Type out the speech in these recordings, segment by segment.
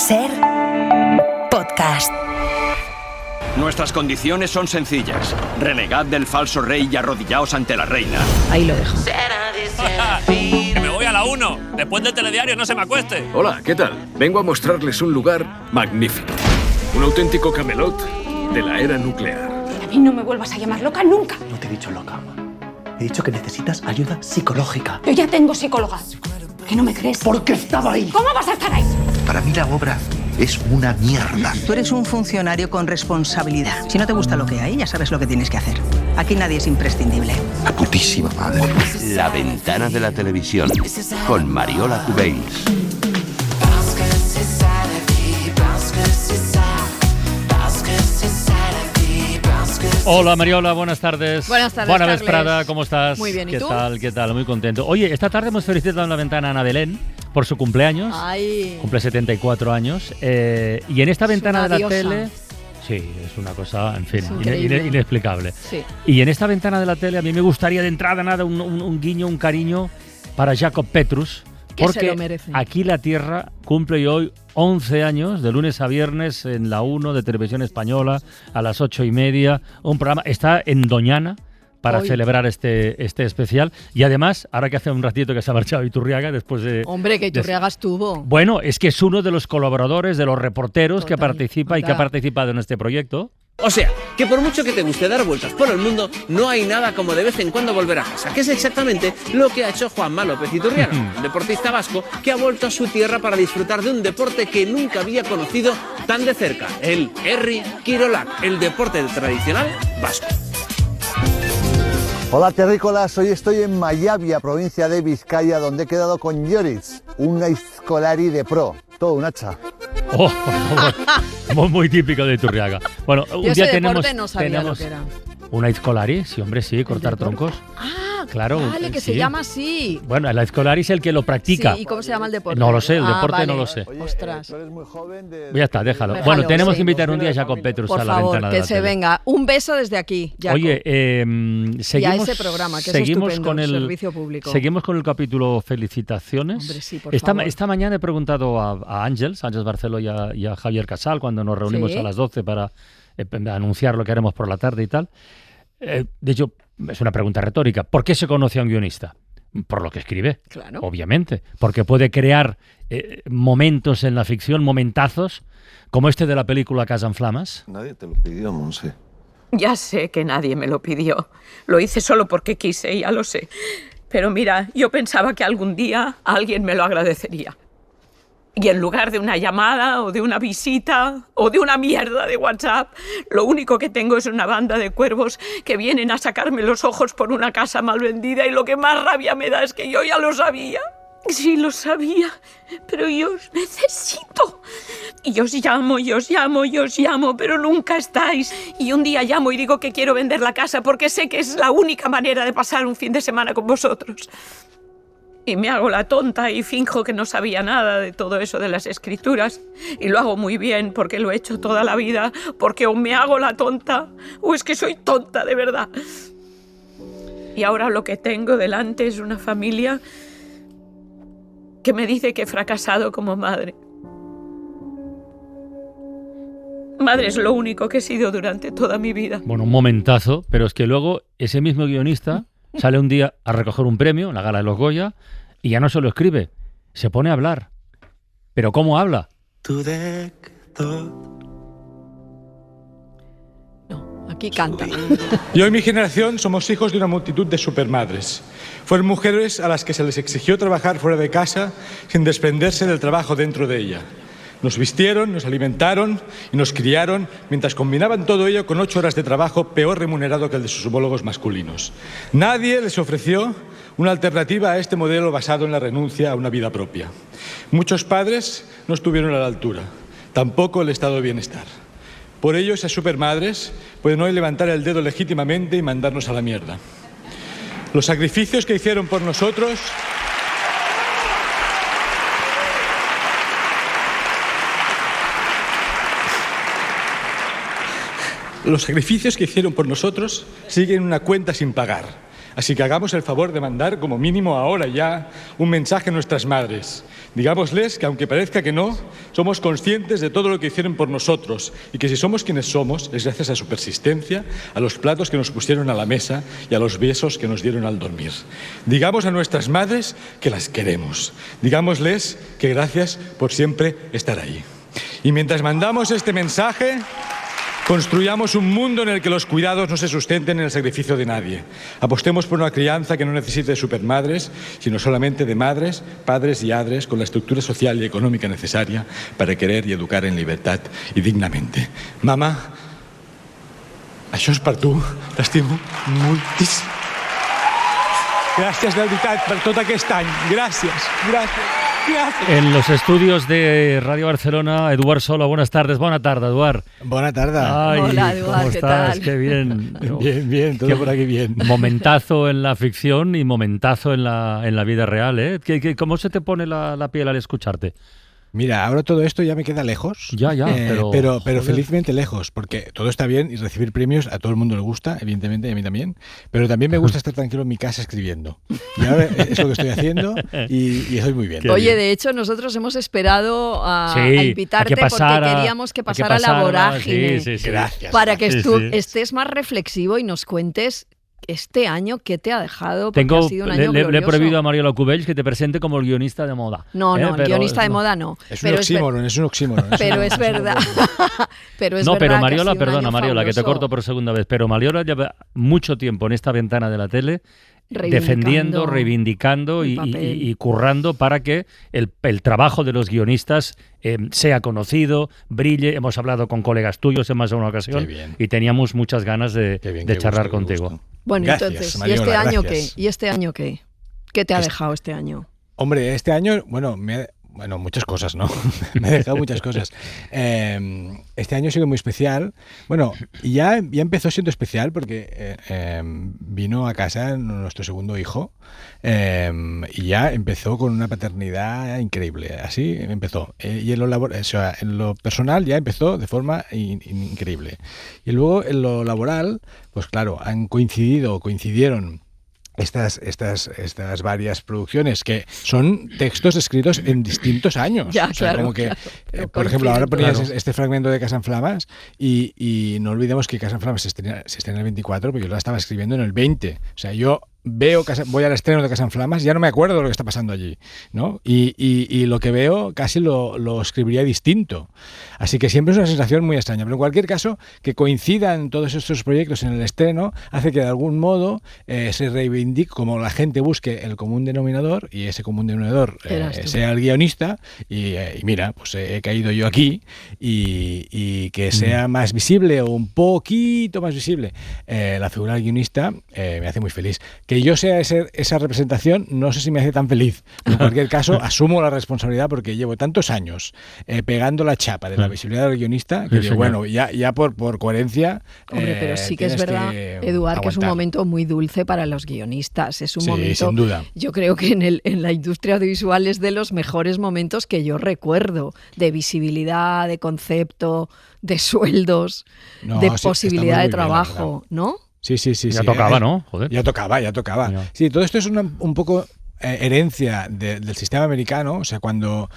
SER Podcast. Nuestras condiciones son sencillas. Renegad del falso rey y arrodillaos ante la reina. Ahí lo dejo. Que me voy a la 1. Después del telediario no se me acueste. Hola, ¿qué tal? Vengo a mostrarles un lugar magnífico. Un auténtico Camelot de la era nuclear. A mí no me vuelvas a llamar loca nunca. No te he dicho loca. He dicho que necesitas ayuda psicológica. Yo ya tengo psicóloga. ¿Que no me crees? Porque estaba ahí. ¿Cómo vas a estar ahí? Para mí la obra es una mierda. Tú eres un funcionario con responsabilidad. Si no te gusta lo que hay, ya sabes lo que tienes que hacer. Aquí nadie es imprescindible. La putísima madre. La ventana de la televisión con Mariola Cubells. Hola Mariola, buenas tardes. Buenas tardes, Buena Carles. vesprada, ¿cómo estás? Muy bien, ¿y ¿Qué tú? tal? ¿Qué tal? Muy contento. Oye, esta tarde hemos felicitado en la ventana a Ana Belén por su cumpleaños. Ay. Cumple 74 años. Y en esta ventana de la diosa. tele... Sí, es una cosa, en fin, increíble. inexplicable. Sí. Y en esta ventana de la tele a mí me gustaría de entrada nada un guiño, un cariño para Jacob Petrus. Que se Porque lo merece. Aquí la Tierra cumple hoy 11 años, de lunes a viernes, en la 1 de Televisión Española, a las 8:30. Un programa, está en Doñana para Hoy. celebrar este especial. Y además, ahora que hace un ratito que se ha marchado Iturriaga, después de... Hombre, que Iturriaga estuvo. Bueno, es que es uno de los colaboradores, de los reporteros que Total, participa y que ha participado en este proyecto. O sea, que por mucho que te guste dar vueltas por el mundo, no hay nada como de vez en cuando volver a casa, que es exactamente lo que ha hecho Juanma López Iturriaga, un deportista vasco que ha vuelto a su tierra para disfrutar de un deporte que nunca había conocido tan de cerca, el herri kirolak, el deporte tradicional vasco. Hola terrícolas, hoy estoy en Mayavia, provincia de Vizcaya, donde he quedado con Joris, un aizkolari de pro, todo un hacha. Oh, muy típico de Iturriaga. Bueno, un Yo día ese tenemos, deporte no sabía lo que era. un aizkolari, sí, hombre, sí, cortar troncos. Ah, Claro, vale, que sí. se llama así. Bueno, el aizkolari es el que lo practica. Sí, ¿y cómo se llama el deporte? No lo sé, el deporte vale. no lo sé. Ostras. Ya está, déjalo. Déjalo, Bueno, tenemos sí. que invitar un día a Jacob Petrus Por a la favor, ventana de que la se tele. venga. Un beso desde aquí, Jacob. Oye, seguimos, ese programa, que es seguimos estupendo, con el servicio público. Seguimos con el capítulo Felicitaciones. Hombre, sí, por favor. Esta mañana he preguntado a Ángels Barceló y a Javier Casal cuando nos reunimos Sí. a las 12 para anunciar lo que haremos por la tarde y tal. De hecho, es una pregunta retórica. ¿Por qué se conoce a un guionista? Por lo que escribe, Claro. obviamente. Porque puede crear momentos en la ficción, momentazos, como este de la película Casa en Flamas. Nadie te lo pidió, Monse. Ya sé que nadie me lo pidió. Lo hice solo porque quise, ya lo sé. Pero mira, yo pensaba que algún día alguien me lo agradecería. Y en lugar de una llamada o de una visita o de una mierda de WhatsApp, lo único que tengo es una banda de cuervos que vienen a sacarme los ojos por una casa mal vendida y lo que más rabia me da es que yo ya lo sabía. Sí, lo sabía, pero yo os necesito. Y os llamo, pero nunca estáis. Y un día llamo y digo que quiero vender la casa porque sé que es la única manera de pasar un fin de semana con vosotros. Y me hago la tonta y finjo que no sabía nada de todo eso de las escrituras. Y lo hago muy bien porque lo he hecho toda la vida, porque o me hago la tonta o es que soy tonta de verdad. Y ahora lo que tengo delante es una familia que me dice que he fracasado como madre. Madre es lo único que he sido durante toda mi vida. Bueno, un momentazo, pero es que luego ese mismo guionista sale un día a recoger un premio en la gala de los Goya y ya no se lo escribe, se pone a hablar. ¿Pero cómo habla? Aquí canta. Yo y mi generación somos hijos de una multitud de supermadres. Fueron mujeres a las que se les exigió trabajar fuera de casa sin desprenderse del trabajo dentro de ella. Nos vistieron, nos alimentaron y nos criaron mientras combinaban todo ello con 8 horas de trabajo peor remunerado que el de sus homólogos masculinos. Nadie les ofreció una alternativa a este modelo basado en la renuncia a una vida propia. Muchos padres no estuvieron a la altura, tampoco el estado de bienestar. Por ello, esas supermadres pueden hoy levantar el dedo legítimamente y mandarnos a la mierda. Los sacrificios que hicieron por nosotros... Los sacrificios que hicieron por nosotros siguen una cuenta sin pagar. Así que hagamos el favor de mandar, como mínimo ahora ya, un mensaje a nuestras madres. Digámosles que, aunque parezca que no, somos conscientes de todo lo que hicieron por nosotros y que si somos quienes somos es gracias a su persistencia, a los platos que nos pusieron a la mesa y a los besos que nos dieron al dormir. Digamos a nuestras madres que las queremos. Digámosles que gracias por siempre estar ahí. Y mientras mandamos este mensaje, construyamos un mundo en el que los cuidados no se sustenten en el sacrificio de nadie. Apostemos por una crianza que no necesite de supermadres, sino solamente de madres, padres y adres con la estructura social y económica necesaria para querer y educar en libertad y dignamente. Mama, això és per tu. T'estimo moltíssim. Gràcies, de veritat, per tot aquest any. Gràcies, gràcies. En los estudios de Radio Barcelona, Eduard Sola. Buenas tardes. Buena tarde, Eduard. Buena tarde. Ay, hola, Eduard, ¿cómo ¿qué estás? tal? Qué bien. Bien, todo por aquí bien. Momentazo en la ficción y momentazo en la vida real, ¿eh? ¿Cómo se te pone la piel al escucharte? Mira, ahora todo esto ya me queda lejos, Ya, pero felizmente lejos, porque todo está bien y recibir premios a todo el mundo le gusta, evidentemente, y a mí también, pero también me gusta estar tranquilo en mi casa escribiendo. Y ahora es lo que estoy haciendo y estoy muy bien. Oye, de hecho, nosotros hemos esperado a invitarte porque queríamos que pasara la vorágine. Sí. Gracias. Para que estés más reflexivo y nos cuentes este año qué te ha dejado, porque ha sido un año glorioso. Le he prohibido a Mariola Cubells que te presente como el guionista de moda. No, el guionista de moda no. Es un oxímoron. Pero es verdad. Pero Mariola, perdona Mariola, que te corto por segunda vez, pero Mariola lleva mucho tiempo en esta ventana de la tele defendiendo, reivindicando y currando para que el trabajo de los guionistas sea conocido, brille. Hemos hablado con colegas tuyos en más de una ocasión y teníamos muchas ganas de charlar contigo. Bueno, gracias, entonces, Mariola, ¿y este año gracias. qué? ¿Y este año qué? ¿Qué te ha dejado este año? Hombre, este año, muchas cosas, ¿no? Me ha dejado muchas cosas. Este año ha sido muy especial. Bueno, ya empezó siendo especial porque vino a casa nuestro segundo hijo y ya empezó con una paternidad increíble. Así empezó. Y en lo personal ya empezó de forma increíble. Y luego en lo laboral, pues claro, coincidieron estas varias producciones que son textos escritos en distintos años. Ya, claro. Por ejemplo, ahora ponías este fragmento de Casa en Flamas y no olvidemos que Casa en Flamas se estrena en el 24, porque yo la estaba escribiendo en el 20. O sea, yo voy al estreno de Casa en Flamas, ya no me acuerdo de lo que está pasando allí, ¿no? Y lo que veo casi lo escribiría distinto. Así que siempre es una sensación muy extraña. Pero en cualquier caso, que coincidan todos estos proyectos en el estreno hace que de algún modo se reivindique, como la gente busque el común denominador, y ese común denominador sea el guionista, y mira, pues he caído yo aquí, y que sea más visible o un poquito más visible la figura del guionista me hace muy feliz. Que yo sea esa representación, no sé si me hace tan feliz. Pero en cualquier caso, asumo la responsabilidad porque llevo tantos años pegando la chapa de la visibilidad del guionista que digo, bueno, ya por coherencia. Hombre, pero sí que es verdad, Eduard, que es un momento muy dulce para los guionistas. Es un momento, sin duda. Yo creo que en la industria audiovisual es de los mejores momentos que yo recuerdo, de visibilidad, de concepto, de sueldos, de posibilidad de trabajo, ¿no? Sí. Ya tocaba, ¿no? Joder. Ya tocaba. Ya. Sí, todo esto es un poco herencia del sistema americano. O sea, cuando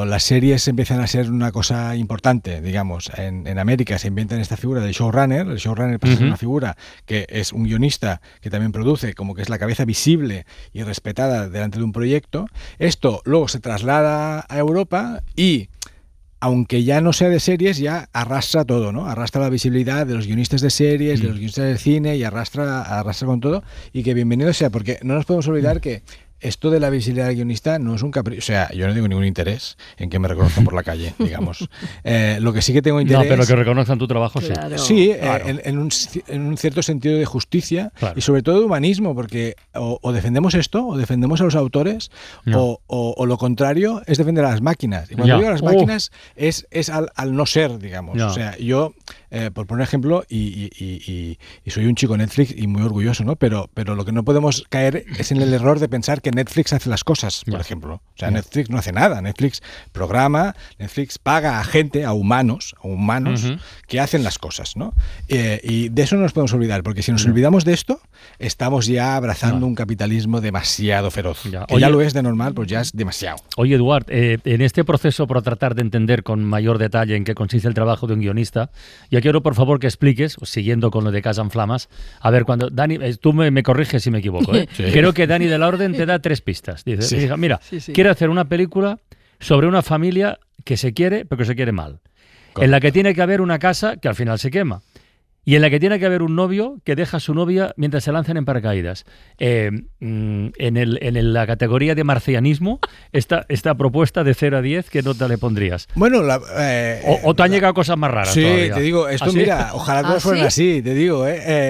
las series empiezan a ser una cosa importante, digamos, en América se inventan esta figura del showrunner. El showrunner pasa a ser una figura que es un guionista que también produce, como que es la cabeza visible y respetada delante de un proyecto. Esto luego se traslada a Europa y, aunque ya no sea de series, ya arrastra todo, ¿no? Arrastra la visibilidad de los guionistas de series, de los guionistas del cine, y arrastra con todo. Y que bienvenido sea, porque no nos podemos olvidar que esto de la visibilidad del guionista no es un capricho. O sea, yo no tengo ningún interés en que me reconozcan por la calle, digamos. Lo que sí que tengo interés... No, pero que reconozcan tu trabajo, claro. Sí, claro. En un cierto sentido de justicia, claro. Y sobre todo de humanismo, porque o defendemos esto, o defendemos a los autores, o lo contrario es defender a las máquinas. Y cuando digo a las máquinas es al no ser, digamos. O sea, yo, por poner ejemplo, y soy un chico Netflix y muy orgulloso, ¿no? Pero lo que no podemos caer es en el error de pensar que que Netflix hace las cosas, por ejemplo. O sea, Netflix no hace nada. Netflix programa, Netflix paga a gente, a humanos que hacen las cosas, ¿no? Y de eso no nos podemos olvidar, porque si nos olvidamos de esto, estamos ya abrazando un capitalismo demasiado feroz. Ya lo es de normal, pues ya es demasiado. Oye, Eduard, en este proceso por tratar de entender con mayor detalle en qué consiste el trabajo de un guionista, yo quiero, por favor, que expliques, siguiendo con lo de Casa en Flamas, a ver, cuando Dani, tú me corriges si me equivoco, ¿eh? Sí. Creo que Dani de la Orden te da 3 pistas. Dice, mira, quiere hacer una película sobre una familia que se quiere, pero que se quiere mal. Correcto. En la que tiene que haber una casa que al final se quema. Y en la que tiene que haber un novio que deja a su novia mientras se lanzan en paracaídas. En la categoría de marcianismo, esta propuesta de 0 a 10, ¿qué nota le pondrías? Bueno, o te han llegado cosas más raras. Sí, todavía. Te digo, esto mira, ojalá todas fueran así, te digo,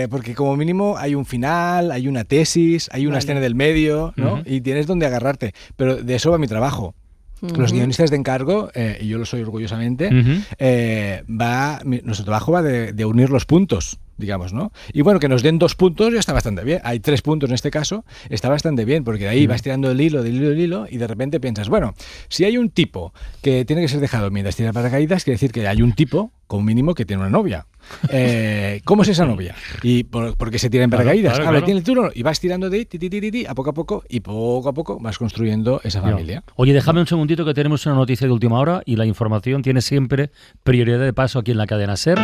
porque como mínimo hay un final, hay una tesis, hay una escena del medio, ¿no? Y tienes donde agarrarte. Pero de eso va mi trabajo. Los guionistas de encargo, y yo lo soy orgullosamente, nuestro trabajo va de unir los puntos, digamos, ¿no? Y bueno, que nos den 2 puntos ya está bastante bien. Hay 3 puntos en este caso, está bastante bien, porque de ahí vas tirando el hilo, y de repente piensas, bueno, si hay un tipo que tiene que ser dejado mientras tira paracaídas, quiere decir que hay un tipo, como mínimo, que tiene una novia. ¿Cómo es esa novia? ¿Y por qué se tira en paracaídas? Claro. Tiene el turno y vas tirando de a poco a poco vas construyendo esa familia. Oye, déjame un segundito que tenemos una noticia de última hora y la información tiene siempre prioridad de paso aquí en la cadena SER.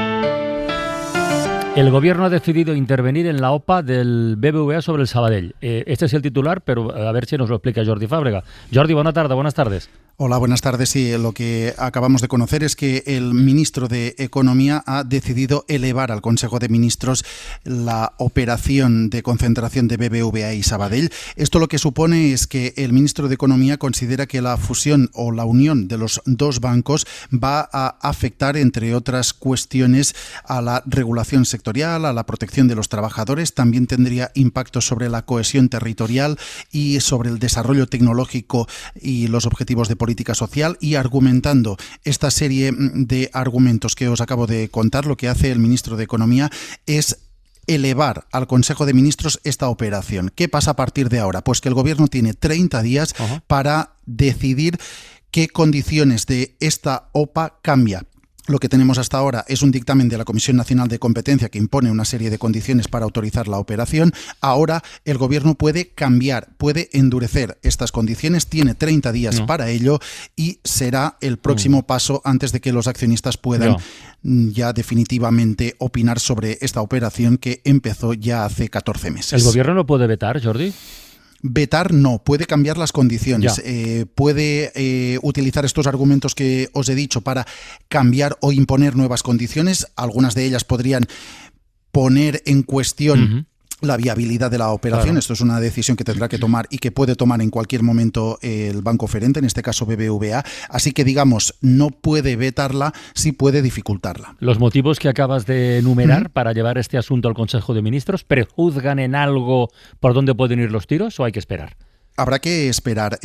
El gobierno ha decidido intervenir en la OPA del BBVA sobre el Sabadell. Este es el titular, pero a ver si nos lo explica Jordi Fábrega. Jordi, buenas tardes. Hola, buenas tardes. Sí, lo que acabamos de conocer es que el ministro de Economía ha decidido elevar al Consejo de Ministros la operación de concentración de BBVA y Sabadell. Esto lo que supone es que el ministro de Economía considera que la fusión o la unión de los 2 bancos va a afectar, entre otras cuestiones, a la regulación sectorial, a la protección de los trabajadores. También tendría impacto sobre la cohesión territorial y sobre el desarrollo tecnológico y los objetivos de política social, y argumentando esta serie de argumentos que os acabo de contar, lo que hace el ministro de Economía es elevar al Consejo de Ministros esta operación. ¿Qué pasa a partir de ahora? Pues que el gobierno tiene 30 días para decidir qué condiciones de esta OPA cambia. Lo que tenemos hasta ahora es un dictamen de la Comisión Nacional de Competencia que impone una serie de condiciones para autorizar la operación. Ahora el gobierno puede cambiar, puede endurecer estas condiciones, tiene 30 días para ello y será el próximo paso antes de que los accionistas puedan ya definitivamente opinar sobre esta operación que empezó ya hace 14 meses. ¿El gobierno lo puede vetar, Jordi? Vetar no, puede cambiar las condiciones, puede utilizar estos argumentos que os he dicho para cambiar o imponer nuevas condiciones. Algunas de ellas podrían poner en cuestión la viabilidad de la operación. Claro. Esto es una decisión que tendrá que tomar y que puede tomar en cualquier momento el banco oferente, en este caso BBVA. Así que, digamos, no puede vetarla, sí puede dificultarla. ¿Los motivos que acabas de enumerar para llevar este asunto al Consejo de Ministros prejuzgan en algo por dónde pueden ir los tiros o hay que esperar? Habrá que esperar,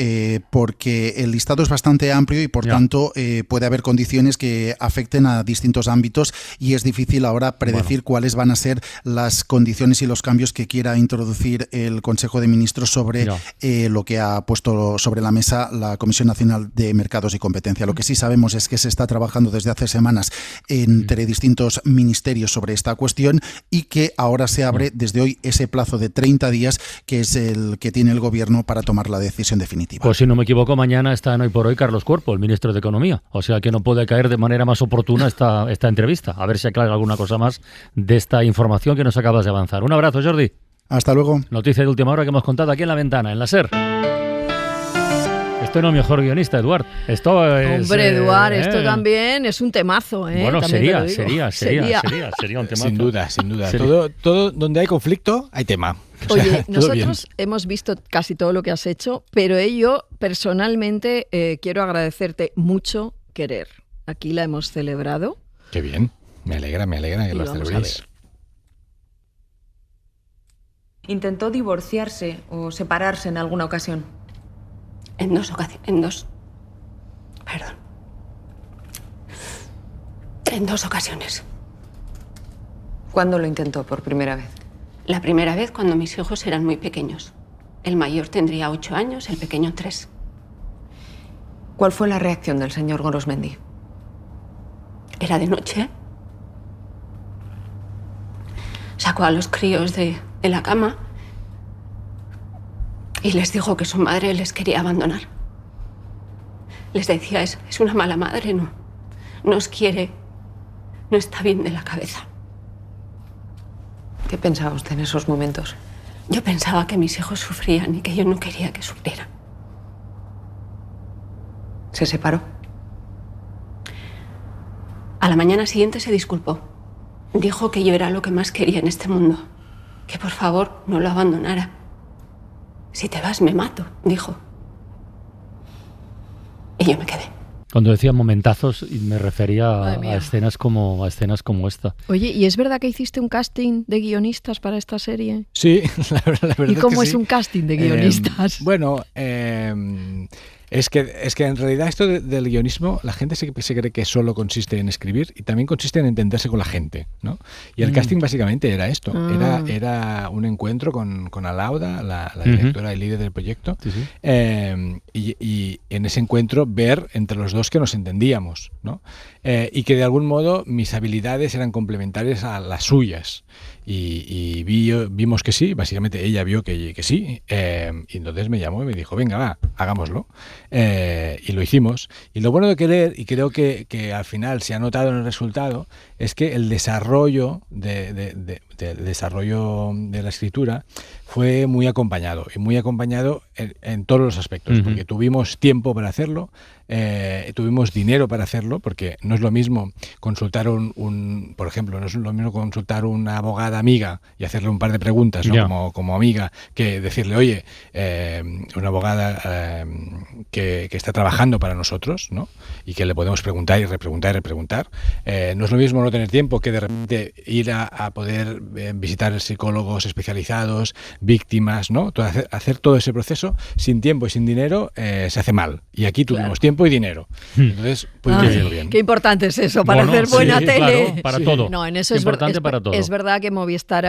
porque el listado es bastante amplio y, por tanto, puede haber condiciones que afecten a distintos ámbitos y es difícil ahora predecir cuáles van a ser las condiciones y los cambios que quiera introducir el Consejo de Ministros sobre lo que ha puesto sobre la mesa la Comisión Nacional de Mercados y Competencia. Lo que sí sabemos es que se está trabajando desde hace semanas entre distintos ministerios sobre esta cuestión y que ahora se abre desde hoy ese plazo de 30 días que es el que tiene el Gobierno para tomar la decisión definitiva. Pues si no me equivoco, mañana está en Hoy por Hoy Carlos Cuerpo, el ministro de Economía. O sea que no puede caer de manera más oportuna esta entrevista. A ver si aclara alguna cosa más de esta información que nos acabas de avanzar. Un abrazo, Jordi. Hasta luego. Noticia de última hora que hemos contado aquí en La Ventana, en la SER. Esto no es mejor guionista, Eduard. Esto es... Hombre, Eduard, esto también es un temazo, ¿eh? Bueno, sería un temazo. Sin duda. Todo donde hay conflicto, hay tema. Oye, nosotros hemos visto casi todo lo que has hecho, pero yo personalmente quiero agradecerte mucho querer. Aquí la hemos celebrado. Qué bien, me alegra que lo celebréis. ¿Intentó divorciarse o separarse en alguna ocasión? En dos ocasiones. En 2 ocasiones. ¿Cuándo lo intentó por primera vez? La primera vez cuando mis hijos eran muy pequeños. El mayor tendría 8 años, el pequeño 3. ¿Cuál fue la reacción del señor Gorosmendi? Era de noche. Sacó a los críos de la cama y les dijo que su madre les quería abandonar. Les decía, es una mala madre, no os quiere, no está bien de la cabeza. ¿Qué pensaba usted en esos momentos? Yo pensaba que mis hijos sufrían y que yo no quería que sufrieran. ¿Se separó? A la mañana siguiente se disculpó. Dijo que yo era lo que más quería en este mundo. Que por favor no lo abandonara. Si te vas me mato, dijo. Y yo me quedé. Cuando decía momentazos, me refería a escenas como esta. Oye, ¿y es verdad que hiciste un casting de guionistas para esta serie? Sí, la verdad. ¿Y cómo es un casting de guionistas? Es que en realidad esto del guionismo, la gente se cree que solo consiste en escribir y también consiste en entenderse con la gente, ¿no? Y el casting básicamente era esto, era un encuentro con Alauda, la directora y líder del proyecto, y en ese encuentro ver entre los dos que nos entendíamos, ¿no? Y que de algún modo mis habilidades eran complementarias a las suyas. Y vimos que sí, básicamente ella vio que sí, y entonces me llamó y me dijo, venga, va, hagámoslo. Y lo hicimos. Y lo bueno de querer, y creo que al final se ha notado en el resultado, es que el desarrollo del desarrollo de la escritura fue muy acompañado, y muy acompañado en todos los aspectos, porque tuvimos tiempo para hacerlo, tuvimos dinero para hacerlo, porque no es lo mismo consultar por ejemplo, no es lo mismo consultar una abogada amiga y hacerle un par de preguntas, ¿no? como amiga, que decirle, oye, una abogada que está trabajando para nosotros, ¿no? Y que le podemos preguntar y repreguntar y repreguntar. No es lo mismo no tener tiempo que de repente ir a poder visitar psicólogos especializados, víctimas, ¿no? Hacer todo ese proceso sin tiempo y sin dinero se hace mal. Y aquí tuvimos tiempo y dinero. Entonces, pudimos hacerlo bien. Qué importante es eso para hacer buena tele. Claro, para todo. No, en eso es verdad que Movistar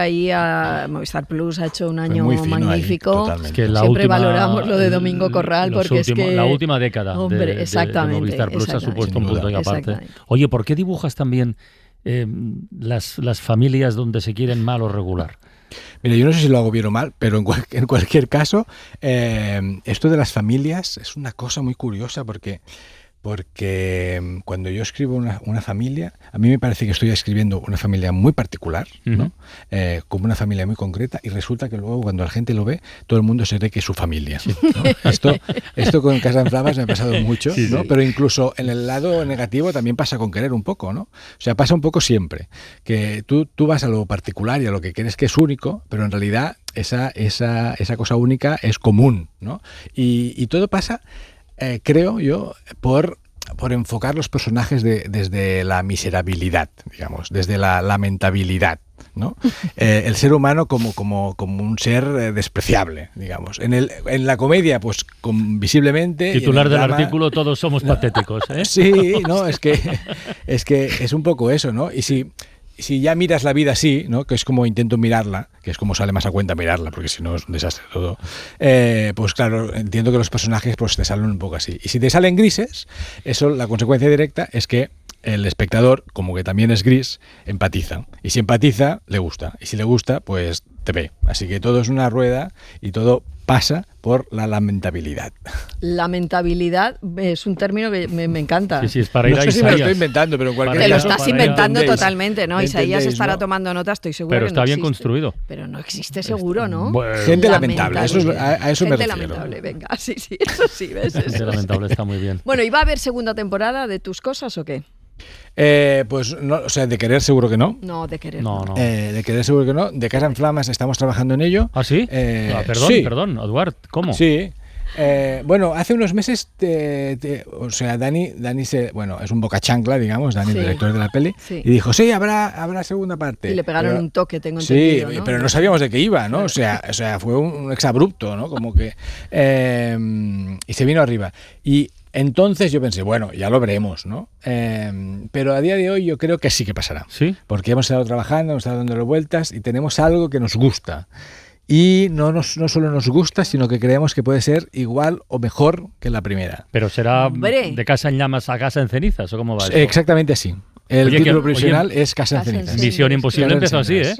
Movistar Plus ha hecho un año magnífico. Ahí, es que siempre valoramos lo de Domingo Corral porque es que la última década de Movistar Plus ha supuesto un punto y aparte. Oye, ¿por qué dibujas también las familias donde se quieren mal o regular? Mira, yo no sé si lo hago bien o mal, pero en cualquier caso, esto de las familias es una cosa muy curiosa porque cuando yo escribo una familia, a mí me parece que estoy escribiendo una familia muy particular, ¿no? Como una familia muy concreta, y resulta que luego cuando la gente lo ve, todo el mundo se cree que es su familia, ¿no? Esto con Casa en Flamas me ha pasado mucho, ¿no? Pero incluso en el lado negativo también pasa con querer un poco, ¿no? O sea, pasa un poco siempre, que tú vas a lo particular y a lo que crees que es único, pero en realidad esa cosa única es común, ¿no? Y todo pasa, creo yo, por enfocar los personajes desde la miserabilidad, digamos, desde la lamentabilidad, ¿no? El ser humano como un ser despreciable, digamos. En la comedia, pues visiblemente. Titular del drama, artículo, todos somos patéticos, ¿eh? Sí, no, es que es un poco eso, ¿no? Y si ya miras la vida así, ¿no? Que es como intento mirarla, que es como sale más a cuenta mirarla, porque si no es un desastre todo, pues claro, entiendo que los personajes pues te salen un poco así. Y si te salen grises, eso, la consecuencia directa es que el espectador, como que también es gris, empatiza. Y si empatiza, le gusta. Y si le gusta, pues te ve. Así que todo es una rueda y todo pasa por la lamentabilidad. Lamentabilidad es un término que me encanta. Sí, es para ir a Isaías. No sé si me lo estoy inventando, pero en cualquier caso... Te lo estás inventando totalmente, ¿no? Isaías estará tomando notas, estoy seguro. Pero que está no bien existe. construido. Pero no existe seguro, ¿no? Bueno, gente lamentable, a eso me refiero. Gente lamentable, venga, sí, eso sí, ¿ves? Gente lamentable está muy bien. Bueno, ¿y va a haber segunda temporada de Tus Cosas o qué? Pues no, o sea, de querer seguro que no. No, de querer no. De querer seguro que no. De Casa en Flamas estamos trabajando en ello. ¿Ah, sí? Perdón, Eduard, ¿cómo? Sí. Bueno, hace unos meses, o sea, Dani es un boca chancla, digamos, Dani, el director de la peli, y dijo, sí, habrá segunda parte. Y le pegaron un toque, tengo entendido, sí, ¿no? pero no sabíamos de qué iba, ¿no? O sea, fue un exabrupto, ¿no? Como que... y se vino arriba. Y entonces yo pensé, bueno, ya lo veremos, ¿no? Pero a día de hoy yo creo que sí que pasará. ¿Sí? Porque hemos estado trabajando, hemos estado dándole vueltas y tenemos algo que nos gusta. y no solo nos gusta, sino que creemos que puede ser igual o mejor que la primera. ¿Pero será de casa en llamas a casa en cenizas o cómo va eso? Exactamente así. El título provisional es Casa en cenizas. Misión Imposible empezó así, ¿eh?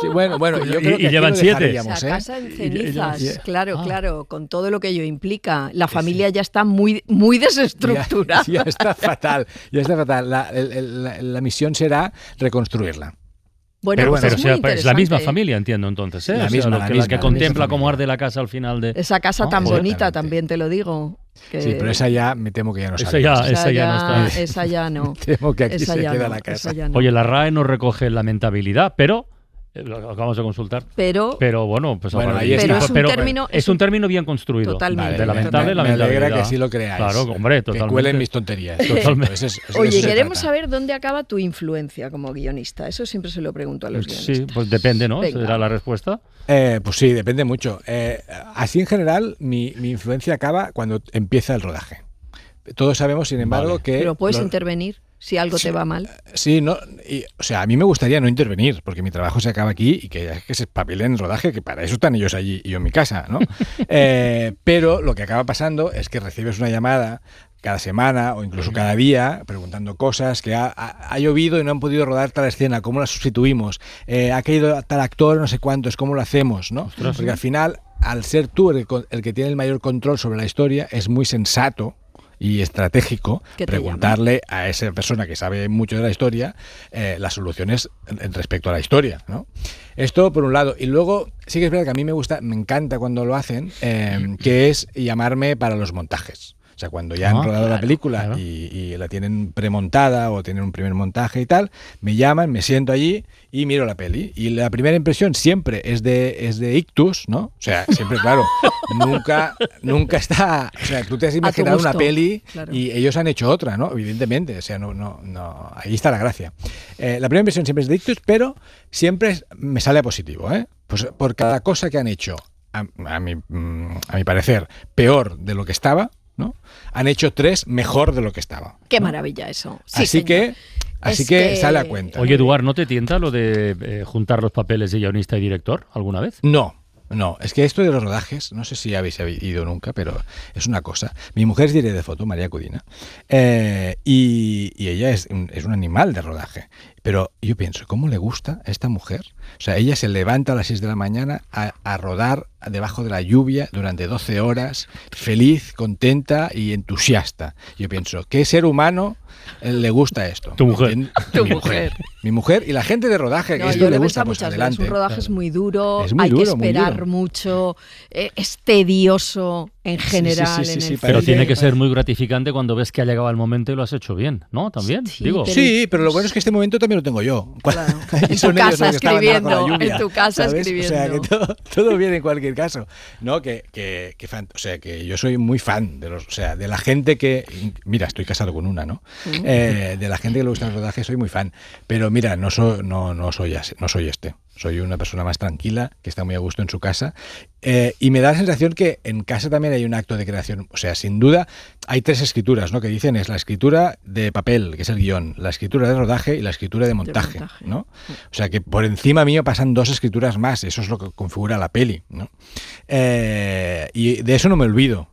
Sí, bueno, yo creo que y llevan 7. Casa en cenizas, claro, con todo lo que ello implica. La familia ya está muy desestructurada. Ya está fatal. La misión será reconstruirla. Pero es la misma familia, entiendo, entonces, ¿eh? La misma que contempla cómo arde la casa al final de... Esa casa tan bonita, también te lo digo. Sí, pero esa ya me temo que ya no sale. Esa ya no está. Esa ya no. Temo que aquí se queda la casa. No. Oye, la RAE no recoge lamentabilidad, pero... Lo acabamos de consultar. Pero bueno, pues ahí está. Es un término bien construido. Totalmente. De lamentable, me alegra que así lo creáis. Claro, hombre, totalmente. Que cuelen mis tonterías. Totalmente. Oye, queremos saber dónde acaba tu influencia como guionista. Eso siempre se lo pregunto a los guionistas. Sí, pues depende, ¿no? ¿Será la respuesta? Pues sí, depende mucho. Así en general, mi influencia acaba cuando empieza el rodaje. Todos sabemos, sin embargo, que... Pero puedes intervenir si algo te va mal. Sí, o sea, a mí me gustaría no intervenir, porque mi trabajo se acaba aquí y que se espabilen en el rodaje, que para eso están ellos allí y yo en mi casa, ¿no? Pero lo que acaba pasando es que recibes una llamada cada semana o incluso cada día preguntando cosas, que ha llovido y no han podido rodar tal escena, ¿cómo la sustituimos? Ha caído tal actor, no sé cuántos, ¿cómo lo hacemos? ¿No? Porque al final, al ser tú el que tiene el mayor control sobre la historia, es muy sensato y estratégico preguntarle a esa persona que sabe mucho de la historia las soluciones respecto a la historia, ¿no? Esto por un lado. Y luego sí que es verdad que a mí me encanta cuando lo hacen, que es llamarme para los montajes. O sea, cuando ya han rodado la película y la tienen premontada o tienen un primer montaje y tal, me llaman, me siento allí y miro la peli. Y la primera impresión siempre es de ictus, ¿no? O sea, siempre, claro, nunca está... O sea, tú te has imaginado una peli y ellos han hecho otra, ¿no? Evidentemente, o sea, no, ahí está la gracia. La primera impresión siempre es de ictus, pero siempre me sale a positivo, ¿eh? Pues por cada cosa que han hecho, a mi parecer, peor de lo que estaba, ¿no? Han hecho 3 mejor de lo que estaba. Qué maravilla eso. Sí, así que sale a cuenta. Oye, Eduard, ¿no te tienta lo de juntar los papeles de guionista y director alguna vez? No, es que esto de los rodajes, no sé si habéis ido nunca, pero es una cosa. Mi mujer es directora de foto, María Cudina, y ella es un animal de rodaje. Pero yo pienso, ¿cómo le gusta a esta mujer? O sea, ella se levanta a las 6 de la mañana a rodar debajo de la lluvia durante 12 horas, feliz, contenta y entusiasta. Yo pienso, ¿qué ser humano le gusta esto? Tu mujer. Mi mujer y la gente de rodaje, que esto le gusta, pues adelante. Un rodaje es muy duro, hay que esperar mucho, es tedioso en general. Pero tiene que ser muy gratificante cuando ves que ha llegado el momento y lo has hecho bien, ¿no? También, digo. Sí, pero lo bueno es que este momento también lo tengo yo. Claro. En tu casa escribiendo. O sea, que todo viene en cualquier caso. No, que yo soy muy fan de la gente que... Mira, estoy casado con una, ¿no? De la gente que le gusta el rodaje soy muy fan. Pero mira, no soy este. Soy una persona más tranquila, que está muy a gusto en su casa. Y me da la sensación que en casa también hay un acto de creación. O sea, sin duda, hay 3 escrituras, ¿no? Que dicen, es la escritura de papel, que es el guión, la escritura de rodaje y la escritura de montaje, ¿no? O sea, que por encima mío pasan 2 escrituras más. Eso es lo que configura la peli, ¿no? Y de eso no me olvido.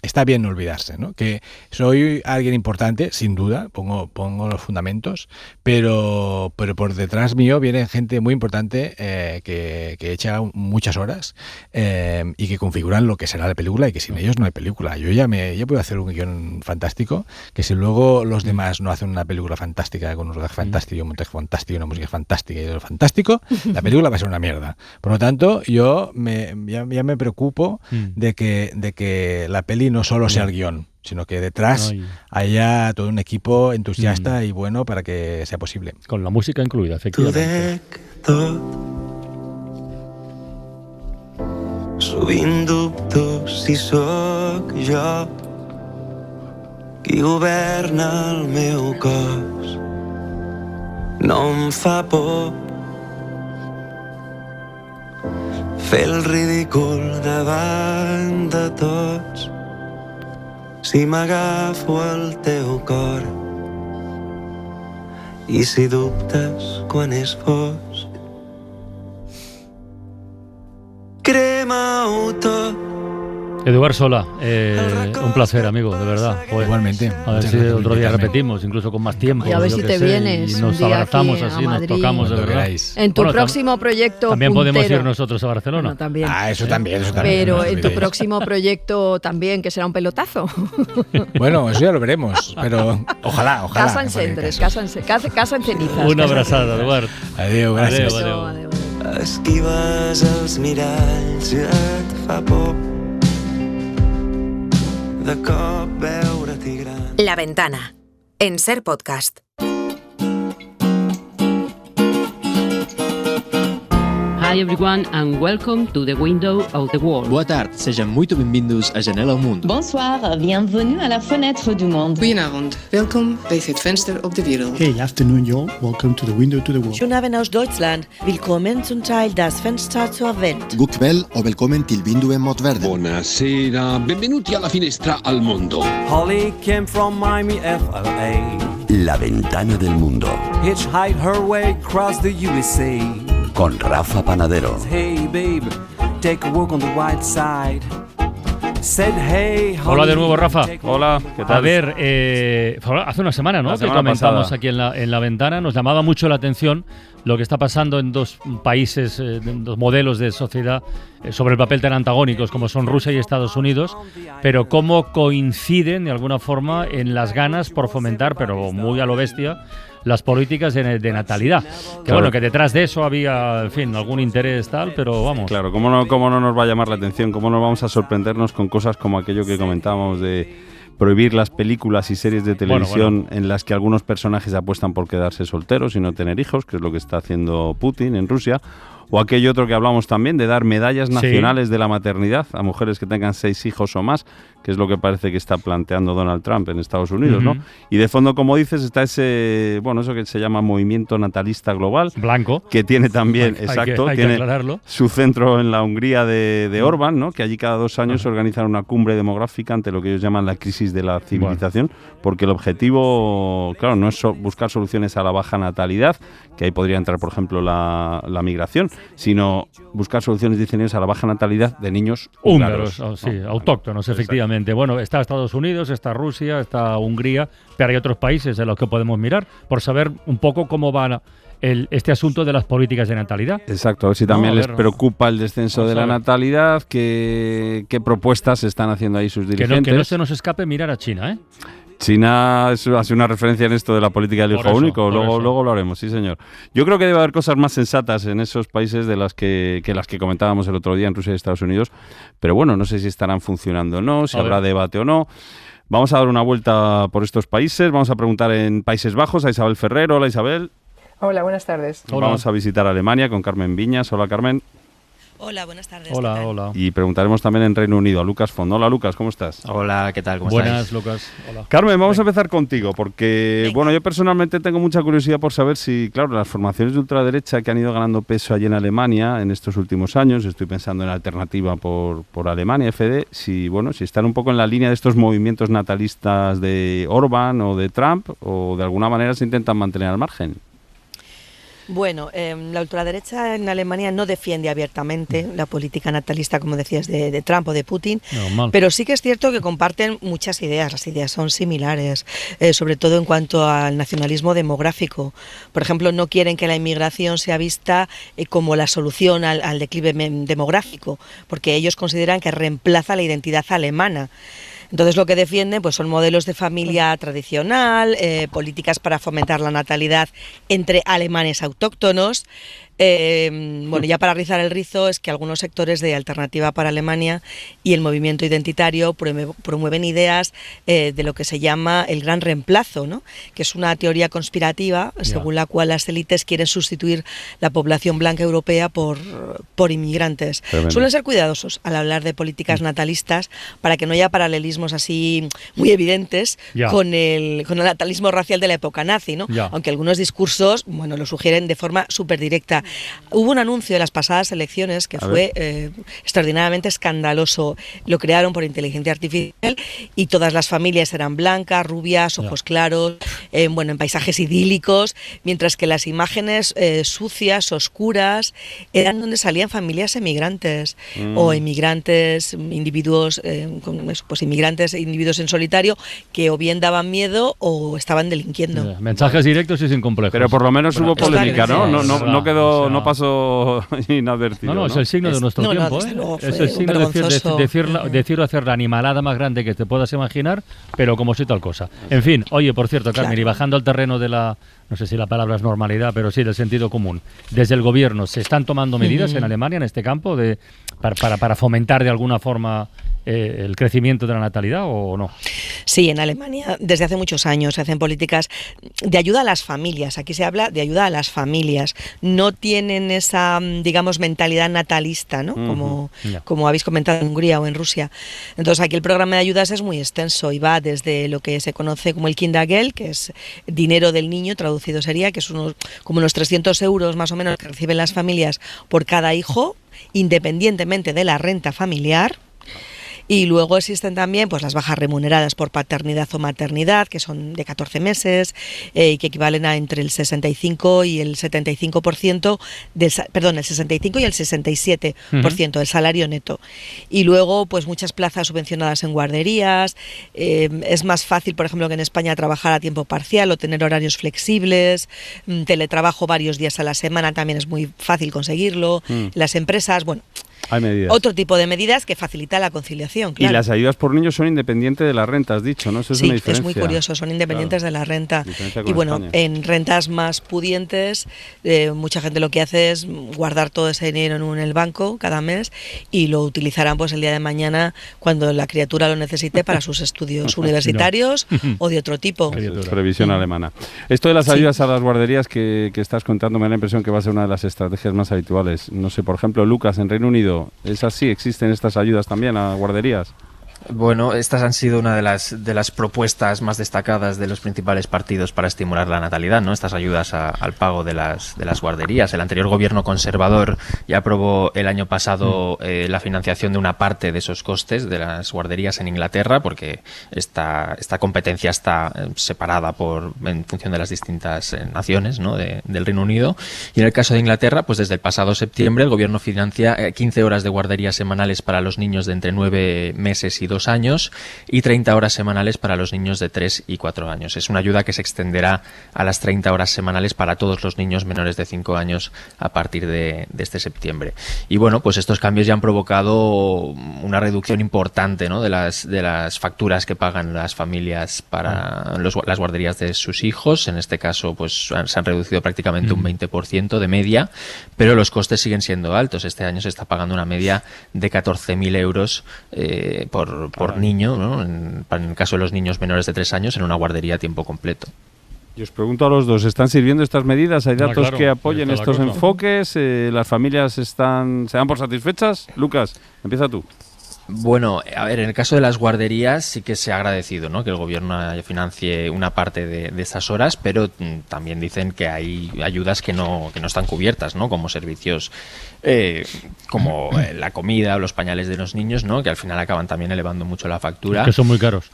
Está bien no olvidarse, ¿no? Que soy alguien importante, sin duda, pongo los fundamentos, pero por detrás mío viene gente muy importante que echa muchas horas y que configuran lo que será la película y que sin ellos no hay película. Yo ya puedo hacer un guión fantástico, que si luego los demás no hacen una película fantástica, con un rodaje fantástico, un montaje fantástico, una música fantástica y todo fantástico, la película va a ser una mierda. Por lo tanto, yo ya me preocupo de que la peli no solo sea el guión, sino que detrás haya todo un equipo entusiasta y bueno para que sea posible. Con la música incluida, efectivamente. Sovint dubto si sóc jo qui governa el meu cos. No em fa por fer el ridícul davant de tots. Si m'agafo al teu cor i si dubtes quan és fosc. cau tot. Eduard Sola, un placer, amigo, de verdad. Joder. Igualmente. A ver si otro día repetimos, incluso con más tiempo. Y a ver si te vienes y nos abrazamos así, nos tocamos de verdad. En tu próximo proyecto también puntero. Podemos ir nosotros a Barcelona. Bueno, también. Eso también. Pero en tu próximo proyecto también, que será un pelotazo. Bueno, eso ya lo veremos, pero ojalá. Casa en cendres, casa en cenizas. Una abrazada, Eduard. Adiós, gracias. Adéu. Esquives els miralls i et fa por de cop veure-t'hi gran. La Ventana, en Ser Podcast. Hi everyone and welcome to the Window of the World. Boa tarde, sejam muito bem-vindos à Janela ao Mundo. Bonsoir, bienvenue à la fenêtre du monde. Goedenavond, welkom bij het venster op de wereld. Hey, afternoon y'all, welcome to the Window to the World. Schönen Abend aus Deutschland, willkommen zum Teil das Fenster zur Welt. Gukvel o velkommen til vinduet mot verden. Buonasera, benvenuti alla finestra al mondo. Holly came from Miami, FLA. La Ventana del Mundo. Hitchhiked her way across the USA. Con Rafa Panadero. Hey babe, take a walk on the white side. Said, hey, hola de nuevo, Rafa. Hola, ¿qué tal? A ver, hace una semana, ¿no? Que comentamos aquí en la Ventana, nos llamaba mucho la atención lo que está pasando en dos países, dos modelos de sociedad sobre el papel tan antagónicos como son Rusia y Estados Unidos, pero cómo coinciden de alguna forma en las ganas por fomentar, pero muy a lo bestia, las políticas de natalidad. Que claro. Bueno, que detrás de eso había, en fin, algún interés tal, pero vamos. Claro, ¿cómo no nos va a llamar la atención? ¿Cómo no vamos a sorprendernos con cosas como aquello que comentábamos de prohibir las películas y series de televisión en las que algunos personajes apuestan por quedarse solteros y no tener hijos, que es lo que está haciendo Putin en Rusia? O aquello otro que hablamos también, de dar medallas nacionales de la maternidad a mujeres que tengan 6 hijos o más, que es lo que parece que está planteando Donald Trump en Estados Unidos, ¿no? Y de fondo, como dices, está ese, bueno, eso que se llama movimiento natalista global. Blanco. Que tiene también, hay tiene que su centro en la Hungría de Orbán, ¿no? Que allí cada 2 años organizan una cumbre demográfica ante lo que ellos llaman la crisis de la civilización, porque el objetivo, claro, no es buscar soluciones a la baja natalidad, que ahí podría entrar, por ejemplo, la migración, sino buscar soluciones diseñadas a la baja natalidad de niños húngaros. Autóctonos, efectivamente. Bueno, está Estados Unidos, está Rusia, está Hungría, pero hay otros países en los que podemos mirar por saber un poco cómo va este asunto de las políticas de natalidad. Exacto, a ver si también les preocupa el descenso de la natalidad, qué propuestas están haciendo ahí sus dirigentes. Que no se nos escape mirar a China, ¿eh? China hace una referencia en esto de la política del hijo único, luego lo haremos, sí señor. Yo creo que debe haber cosas más sensatas en esos países de las que comentábamos el otro día en Rusia y Estados Unidos, pero bueno, no sé si estarán funcionando o no, si habrá debate o no. Vamos a dar una vuelta por estos países, vamos a preguntar en Países Bajos a Isabel Ferrer. Hola Isabel. Hola, buenas tardes. Vamos a visitar Alemania con Carmen Viñas. Hola Carmen. Hola, buenas tardes. Hola. Y preguntaremos también en Reino Unido a Lucas Font. Hola Lucas, ¿cómo estás? Hola, ¿qué tal? ¿Cómo estáis? Buenas, Lucas. Hola. Carmen, vamos a empezar contigo porque, bueno, yo personalmente tengo mucha curiosidad por saber si, claro, las formaciones de ultraderecha que han ido ganando peso allí en Alemania en estos últimos años, estoy pensando en Alternativa por Alemania, FD, si están un poco en la línea de estos movimientos natalistas de Orbán o de Trump, o de alguna manera se intentan mantener al margen. Bueno, la ultraderecha en Alemania no defiende abiertamente la política natalista, como decías, de Trump o de Putin, pero sí que es cierto que comparten muchas ideas, las ideas son similares, sobre todo en cuanto al nacionalismo demográfico. Por ejemplo, no quieren que la inmigración sea vista como la solución al declive demográfico, porque ellos consideran que reemplaza la identidad alemana. Entonces lo que defienden pues son modelos de familia tradicional, políticas para fomentar la natalidad entre alemanes autóctonos. Bueno, ya para rizar el rizo es que algunos sectores de Alternativa para Alemania y el movimiento identitario promueven ideas de lo que se llama el gran reemplazo, ¿no? Que es una teoría conspirativa según la cual las élites quieren sustituir la población blanca europea por inmigrantes. Tremendo. Suelen ser cuidadosos al hablar de políticas natalistas para que no haya paralelismos así muy evidentes con el natalismo racial de la época nazi, ¿no? Aunque algunos discursos, bueno, lo sugieren de forma súper directa. Hubo un anuncio de las pasadas elecciones que fue extraordinariamente escandaloso. Lo crearon por inteligencia artificial y todas las familias eran blancas, rubias, ojos claros, en paisajes idílicos, mientras que las imágenes sucias, oscuras, eran donde salían familias emigrantes o inmigrantes, individuos, inmigrantes, individuos en solitario que o bien daban miedo o estaban delinquiendo. Mensajes directos y sin complejos. Pero por lo menos hubo polémica, ¿no? No quedó, no pasó inadvertido. No, es el signo de nuestro tiempo, es el signo de decir o hacer la animalada más grande que te puedas imaginar, pero como si tal cosa. En fin, oye, por cierto, Carmen, y bajando al terreno de la, no sé si la palabra es normalidad, pero sí del sentido común, desde el gobierno, ¿se están tomando medidas en Alemania en este campo para fomentar de alguna forma el crecimiento de la natalidad o no? Sí, en Alemania desde hace muchos años se hacen políticas de ayuda a las familias. Aquí se habla de ayuda a las familias. No tienen esa, digamos, mentalidad natalista, ¿no? Como habéis comentado en Hungría o en Rusia. Entonces aquí el programa de ayudas es muy extenso y va desde lo que se conoce como el Kindergeld, que es dinero del niño, traducido sería, que es como unos 300 euros más o menos que reciben las familias por cada hijo, independientemente de la renta familiar. Y luego existen también pues las bajas remuneradas por paternidad o maternidad, que son de 14 meses, y que equivalen a entre el 65 y el 75% el 65 y el 67% del salario neto. Y luego pues muchas plazas subvencionadas en guarderías. Es más fácil, por ejemplo, que en España trabajar a tiempo parcial o tener horarios flexibles. Teletrabajo varios días a la semana también es muy fácil conseguirlo. Las empresas, hay medidas. Otro tipo de medidas que facilita la conciliación, claro. Y las ayudas por niños son independientes de la renta, has dicho, ¿no? Eso es una diferencia. Sí, es muy curioso, son independientes de la renta. Y España. En rentas más pudientes, mucha gente lo que hace es guardar todo ese dinero en el banco cada mes y lo utilizarán pues el día de mañana cuando la criatura lo necesite para sus estudios universitarios o de otro tipo. Es previsión alemana. Esto de las ayudas a las guarderías que estás contando me da la impresión que va a ser una de las estrategias más habituales. No sé, por ejemplo, Lucas, en Reino Unido, ¿es así? ¿Existen estas ayudas también a guarderías? Bueno, estas han sido una de las propuestas más destacadas de los principales partidos para estimular la natalidad, ¿no? Estas ayudas al pago de las guarderías. El anterior gobierno conservador ya aprobó el año pasado la financiación de una parte de esos costes de las guarderías en Inglaterra, porque esta competencia está separada en función de las distintas naciones, ¿no? del Reino Unido. Y en el caso de Inglaterra, pues desde el pasado septiembre el gobierno financia 15 horas de guarderías semanales para los niños de entre 9 meses y 2 años y 30 horas semanales para los niños de 3 y 4 años. Es una ayuda que se extenderá a las 30 horas semanales para todos los niños menores de 5 años a partir de este septiembre. Y bueno, pues estos cambios ya han provocado una reducción importante, ¿no? de las facturas que pagan las familias para las guarderías de sus hijos. En este caso, pues se han reducido prácticamente un 20% de media, pero los costes siguen siendo altos. Este año se está pagando una media de 14.000 euros por niño, ¿no? En el caso de los niños menores de 3 años, en una guardería a tiempo completo. Y os pregunto a los dos, ¿están sirviendo estas medidas? ¿Hay datos que apoyen estos enfoques? ¿Las familias se dan por satisfechas? Lucas, empieza tú. Bueno, a ver, en el caso de las guarderías sí que se ha agradecido, ¿no? Que el gobierno financie una parte de estas horas, pero también dicen que hay ayudas que no están cubiertas, ¿no? Como servicios como la comida o los pañales de los niños, ¿no? Que al final acaban también elevando mucho la factura. Que son muy caros.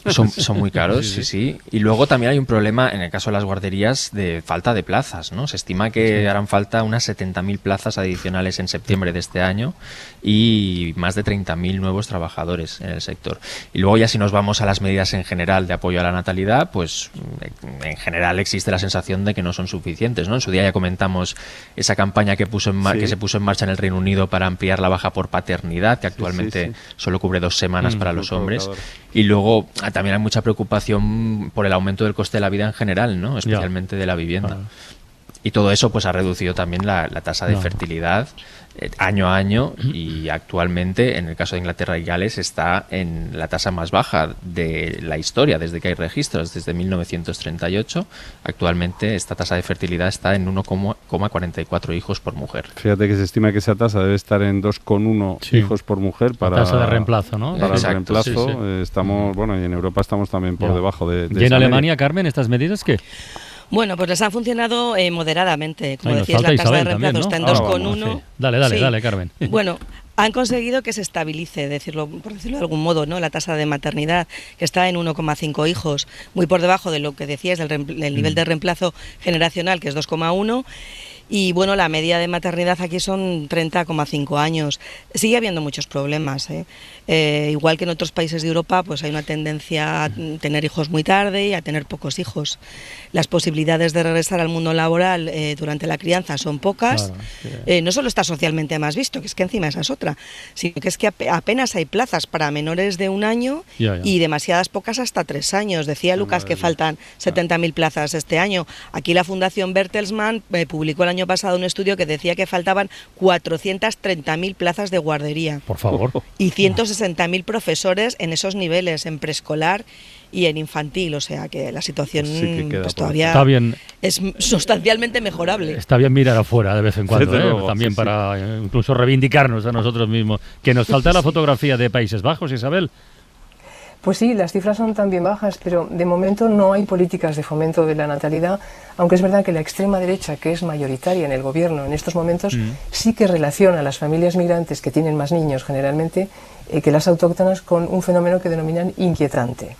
Son muy caros, sí. Y luego también hay un problema en el caso de las guarderías de falta de plazas, ¿no? Se estima que harán falta unas 70.000 plazas adicionales en septiembre de este año y más de 30.000 nuevos trabajadores en el sector. Y luego ya si nos vamos a las medidas en general de apoyo a la natalidad, pues en general existe la sensación de que no son suficientes, ¿no? En su día ya comentamos esa campaña que se puso en marcha en el Reino Unido para ampliar la baja por paternidad, que actualmente solo cubre 2 semanas para los hombres. Y luego también hay mucha preocupación por el aumento del coste de la vida en general, ¿no? Especialmente de la vivienda. Y todo eso pues ha reducido también la tasa de fertilidad año a año, y actualmente en el caso de Inglaterra y Gales está en la tasa más baja de la historia desde que hay registros, desde 1938. Actualmente esta tasa de fertilidad está en 1,44 hijos por mujer. Fíjate que se estima que esa tasa debe estar en 2,1 hijos por mujer para tasa de reemplazo, ¿no? Para el reemplazo. Estamos, y en Europa estamos también por debajo de ¿Y en Alemania, Carmen, estas medidas qué? Bueno, pues les han funcionado moderadamente. Como decías, la tasa de reemplazo está en 2,1. Sí. Dale, Carmen. Bueno, han conseguido que se estabilice, por decirlo de algún modo, ¿no? La tasa de maternidad, que está en 1,5 hijos, muy por debajo de lo que decías del nivel de reemplazo generacional, que es 2,1. Y bueno, la media de maternidad aquí son 30,5 años. Sigue habiendo muchos problemas, igual que en otros países de Europa, pues hay una tendencia a tener hijos muy tarde y a tener pocos hijos. Las posibilidades de regresar al mundo laboral durante la crianza son pocas. Claro, no solo está socialmente más visto, que es que encima esa es otra, sino que es que apenas hay plazas para menores de 1 año y demasiadas pocas hasta 3 años. Decía Lucas que faltan 70.000 plazas este año. Aquí la Fundación Bertelsmann publicó el año pasado un estudio que decía que faltaban 430.000 plazas de guardería. Por favor. Y 160.000 profesores en esos niveles, en preescolar y en infantil, o sea que la situación pues todavía es sustancialmente mejorable. Está bien mirar afuera de vez en cuando, también para incluso reivindicarnos a nosotros mismos. Que nos falta la fotografía de Países Bajos, Isabel. Pues sí, las cifras son también bajas, pero de momento no hay políticas de fomento de la natalidad, aunque es verdad que la extrema derecha, que es mayoritaria en el gobierno en estos momentos, sí que relaciona a las familias migrantes que tienen más niños generalmente que las autóctonas con un fenómeno que denominan inquietante.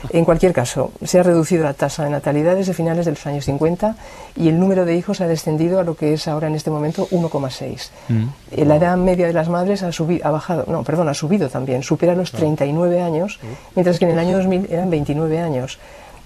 En cualquier caso, se ha reducido la tasa de natalidad desde finales de los años 50 y el número de hijos ha descendido a lo que es ahora en este momento 1,6. La edad media de las madres ha subido también, supera los 39 años, mientras que en el año 2000 eran 29 años.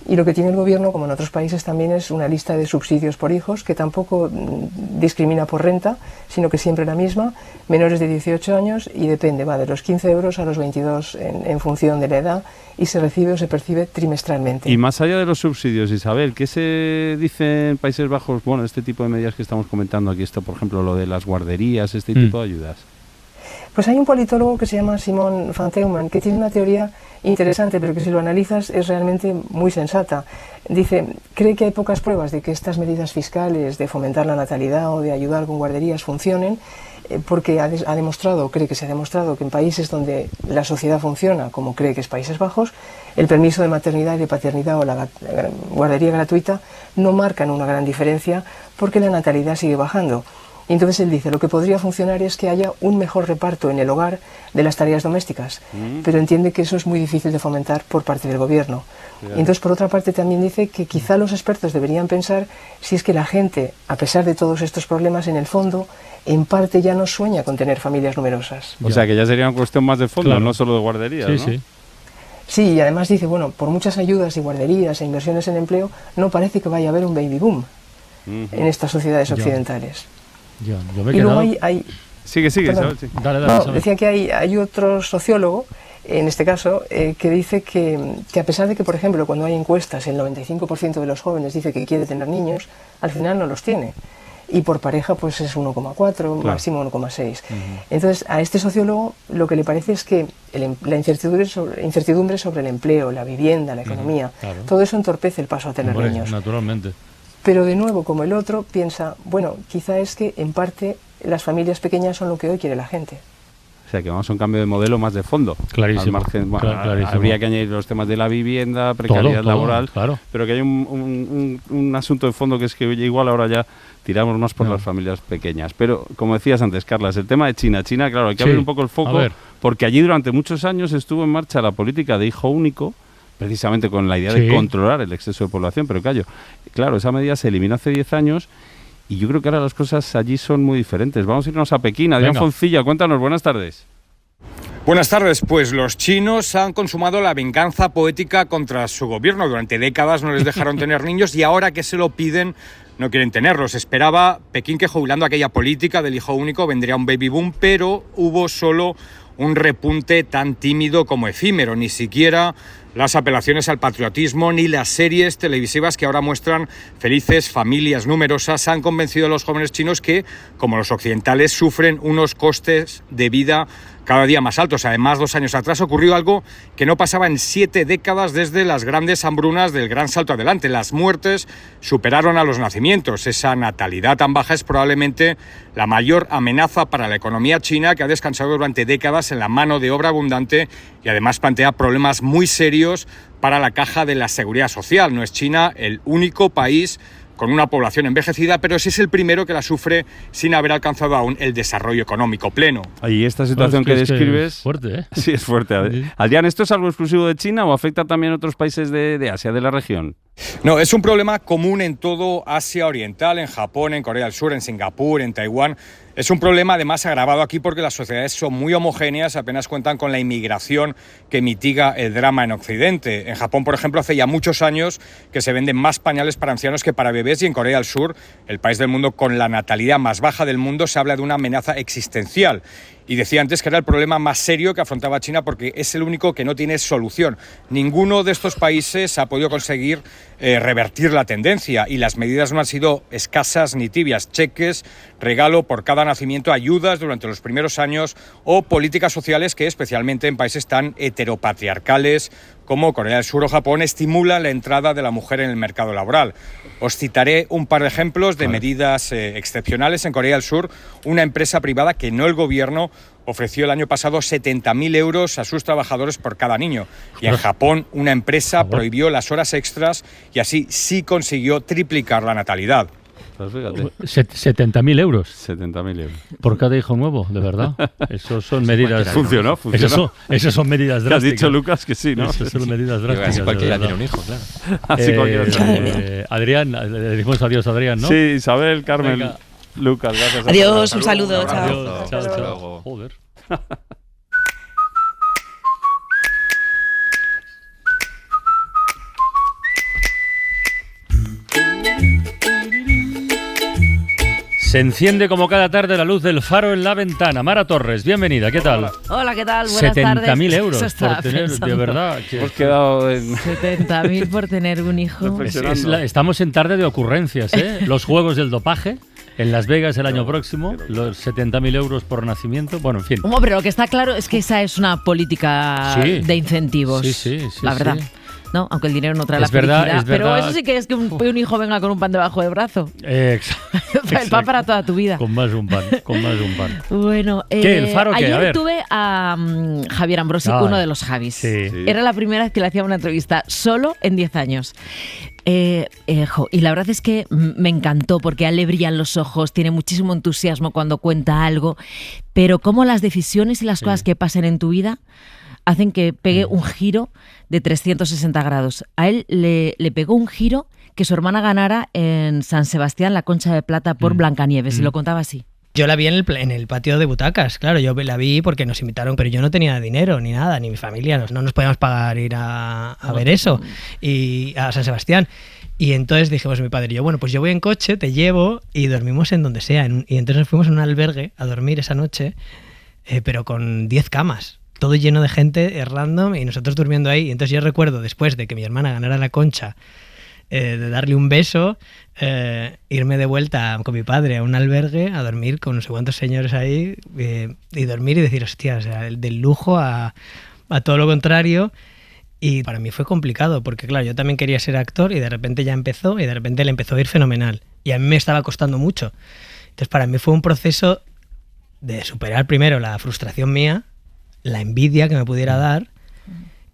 Y lo que tiene el gobierno, como en otros países también, es una lista de subsidios por hijos que tampoco discrimina por renta, sino que siempre la misma, menores de 18 años y depende, va de los 15 euros a los 22 en función de la edad y se recibe o se percibe trimestralmente. Y más allá de los subsidios, Isabel, ¿qué se dice en Países Bajos? Bueno, este tipo de medidas que estamos comentando aquí, esto por ejemplo, lo de las guarderías, este tipo de ayudas. Pues hay un politólogo que se llama Simon van Teuman, que tiene una teoría interesante, pero que si lo analizas es realmente muy sensata. Dice, cree que hay pocas pruebas de que estas medidas fiscales de fomentar la natalidad o de ayudar con guarderías funcionen, porque cree que se ha demostrado que en países donde la sociedad funciona, como cree que es Países Bajos, el permiso de maternidad y de paternidad o la guardería gratuita no marcan una gran diferencia porque la natalidad sigue bajando. Y entonces él dice, lo que podría funcionar es que haya un mejor reparto en el hogar de las tareas domésticas, pero entiende que eso es muy difícil de fomentar por parte del gobierno. Y entonces, por otra parte, también dice que quizá los expertos deberían pensar si es que la gente, a pesar de todos estos problemas, en el fondo, en parte ya no sueña con tener familias numerosas. O sea, que ya sería una cuestión más de fondo, no solo de guarderías, ¿no? Sí, y además dice, bueno, por muchas ayudas y guarderías e inversiones en empleo, no parece que vaya a haber un baby boom en estas sociedades occidentales. Yo me he y quedado... luego hay Sigue, Isabel, sí. Dale, decía que hay otro sociólogo, en este caso, que dice que a pesar de que, por ejemplo, cuando hay encuestas, el 95% de los jóvenes dice que quiere tener niños, al final no los tiene. Y por pareja, pues es 1,4, máximo 1,6. Entonces, a este sociólogo lo que le parece es que la incertidumbre sobre el empleo, la vivienda, la economía, todo eso entorpece el paso a tener niños. Naturalmente. Pero de nuevo, como el otro, piensa, bueno, quizá es que en parte las familias pequeñas son lo que hoy quiere la gente. O sea, que vamos a un cambio de modelo más de fondo. Clarísimo. Al margen, clarísimo. Habría que añadir los temas de la vivienda, precariedad laboral, pero que hay un asunto de fondo que es que igual ahora ya tiramos más por las familias pequeñas. Pero, como decías antes, Carlas, el tema de China, claro, hay que abrir un poco el foco, porque allí durante muchos años estuvo en marcha la política de hijo único, precisamente con la idea de controlar el exceso de población, pero claro, esa medida se eliminó hace 10 años y yo creo que ahora las cosas allí son muy diferentes. Vamos a irnos a Pekín. Adrián Foncilla, cuéntanos, buenas tardes. Buenas tardes, pues los chinos han consumado la venganza poética contra su gobierno. Durante décadas no les dejaron tener niños y ahora que se lo piden no quieren tenerlos. Esperaba Pekín que jubilando aquella política del hijo único vendría un baby boom, pero hubo solo un repunte tan tímido como efímero. Ni siquiera las apelaciones al patriotismo ni las series televisivas que ahora muestran felices familias numerosas han convencido a los jóvenes chinos que, como los occidentales, sufren unos costes de vida cada día más altos. Además, 2 años atrás ocurrió algo que no pasaba en 7 décadas desde las grandes hambrunas del Gran Salto Adelante. Las muertes superaron a los nacimientos. Esa natalidad tan baja es probablemente la mayor amenaza para la economía china, que ha descansado durante décadas en la mano de obra abundante y además plantea problemas muy serios para la caja de la seguridad social. No es China el único país con una población envejecida, pero sí es el primero que la sufre sin haber alcanzado aún el desarrollo económico pleno. Y esta situación que describes... Es fuerte, ¿eh? Sí, es fuerte. Sí. Adrián, ¿esto es algo exclusivo de China o afecta también a otros países de Asia, de la región? No, es un problema común en todo Asia Oriental, en Japón, en Corea del Sur, en Singapur, en Taiwán. Es un problema además agravado aquí porque las sociedades son muy homogéneas, apenas cuentan con la inmigración que mitiga el drama en Occidente. En Japón, por ejemplo, hace ya muchos años que se venden más pañales para ancianos que para bebés, y en Corea del Sur, el país del mundo con la natalidad más baja del mundo, se habla de una amenaza existencial. Y decía antes que era el problema más serio que afrontaba China porque es el único que no tiene solución. Ninguno de estos países ha podido conseguir revertir la tendencia, y las medidas no han sido escasas ni tibias. Cheques, regalo por cada nacimiento, ayudas durante los primeros años o políticas sociales que, especialmente en países tan heteropatriarcales como Corea del Sur o Japón, estimulan la entrada de la mujer en el mercado laboral. Os citaré un par de ejemplos de medidas excepcionales. En Corea del Sur, una empresa privada, que no el gobierno, ofreció el año pasado 70.000 euros a sus trabajadores por cada niño. Y en Japón, una empresa prohibió las horas extras y así sí consiguió triplicar la natalidad. Pues fíjate. 70.000 euros. 70.000 euros. Por cada hijo nuevo, de verdad. Esos son medidas... Funcionó. Esas son medidas drásticas. Has dicho, Lucas, que sí, ¿no? Esas son medidas drásticas. Así cualquiera tiene un hijo, claro. Así cualquiera. Adrián, le decimos adiós a Adrián, ¿no? Sí, Isabel, Carmen, Venga. Lucas, gracias. Adiós, un saludo. Chao. Chao. Joder. Se enciende como cada tarde la luz del faro en la ventana. Mara Torres, bienvenida, ¿qué tal? Hola, ¿qué tal? Buenas tardes. 70.000 euros por tener, de verdad. Hemos quedado en... 70.000 por tener un hijo. Estamos en tarde de ocurrencias, ¿eh? Los juegos del dopaje en Las Vegas el año próximo, los 70.000 euros por nacimiento, bueno, en fin. Pero lo que está claro es que esa es una política de incentivos, la verdad. Sí. ¿No? Aunque el dinero no trae la felicidad. Pero eso sí que es que un hijo venga con un pan debajo del brazo. El pan para toda tu vida. Con más un pan. Bueno, ¿qué? ¿El faro qué? Ayer tuve a Javier Ambrosi, uno de los Javis. Sí. Era la primera vez que le hacía una entrevista solo en 10 años. Y la verdad es que me encantó porque a él le brillan los ojos, tiene muchísimo entusiasmo cuando cuenta algo, pero cómo las decisiones y las cosas que pasan en tu vida hacen que pegue un giro de 360 grados. A él le pegó un giro que su hermana ganara en San Sebastián la Concha de Plata por Blancanieves, y lo contaba así. Yo la vi en el patio de butacas, claro, yo la vi porque nos invitaron, pero yo no tenía dinero ni nada, ni mi familia, no nos podíamos pagar ir a ver eso, y a San Sebastián. Y entonces dijimos mi padre y yo, bueno, pues yo voy en coche, te llevo y dormimos en donde sea. Y entonces nos fuimos a un albergue a dormir esa noche, pero con 10 camas. Todo lleno de gente random y nosotros durmiendo ahí. Y entonces yo recuerdo, después de que mi hermana ganara la Concha, de darle un beso, irme de vuelta con mi padre a un albergue a dormir con no sé cuántos señores ahí, y dormir y decir, hostia, o sea, del lujo a todo lo contrario. Y para mí fue complicado porque, claro, yo también quería ser actor y de repente ya empezó y de repente le empezó a ir fenomenal. Y a mí me estaba costando mucho. Entonces para mí fue un proceso de superar primero la frustración mía, la envidia que me pudiera dar,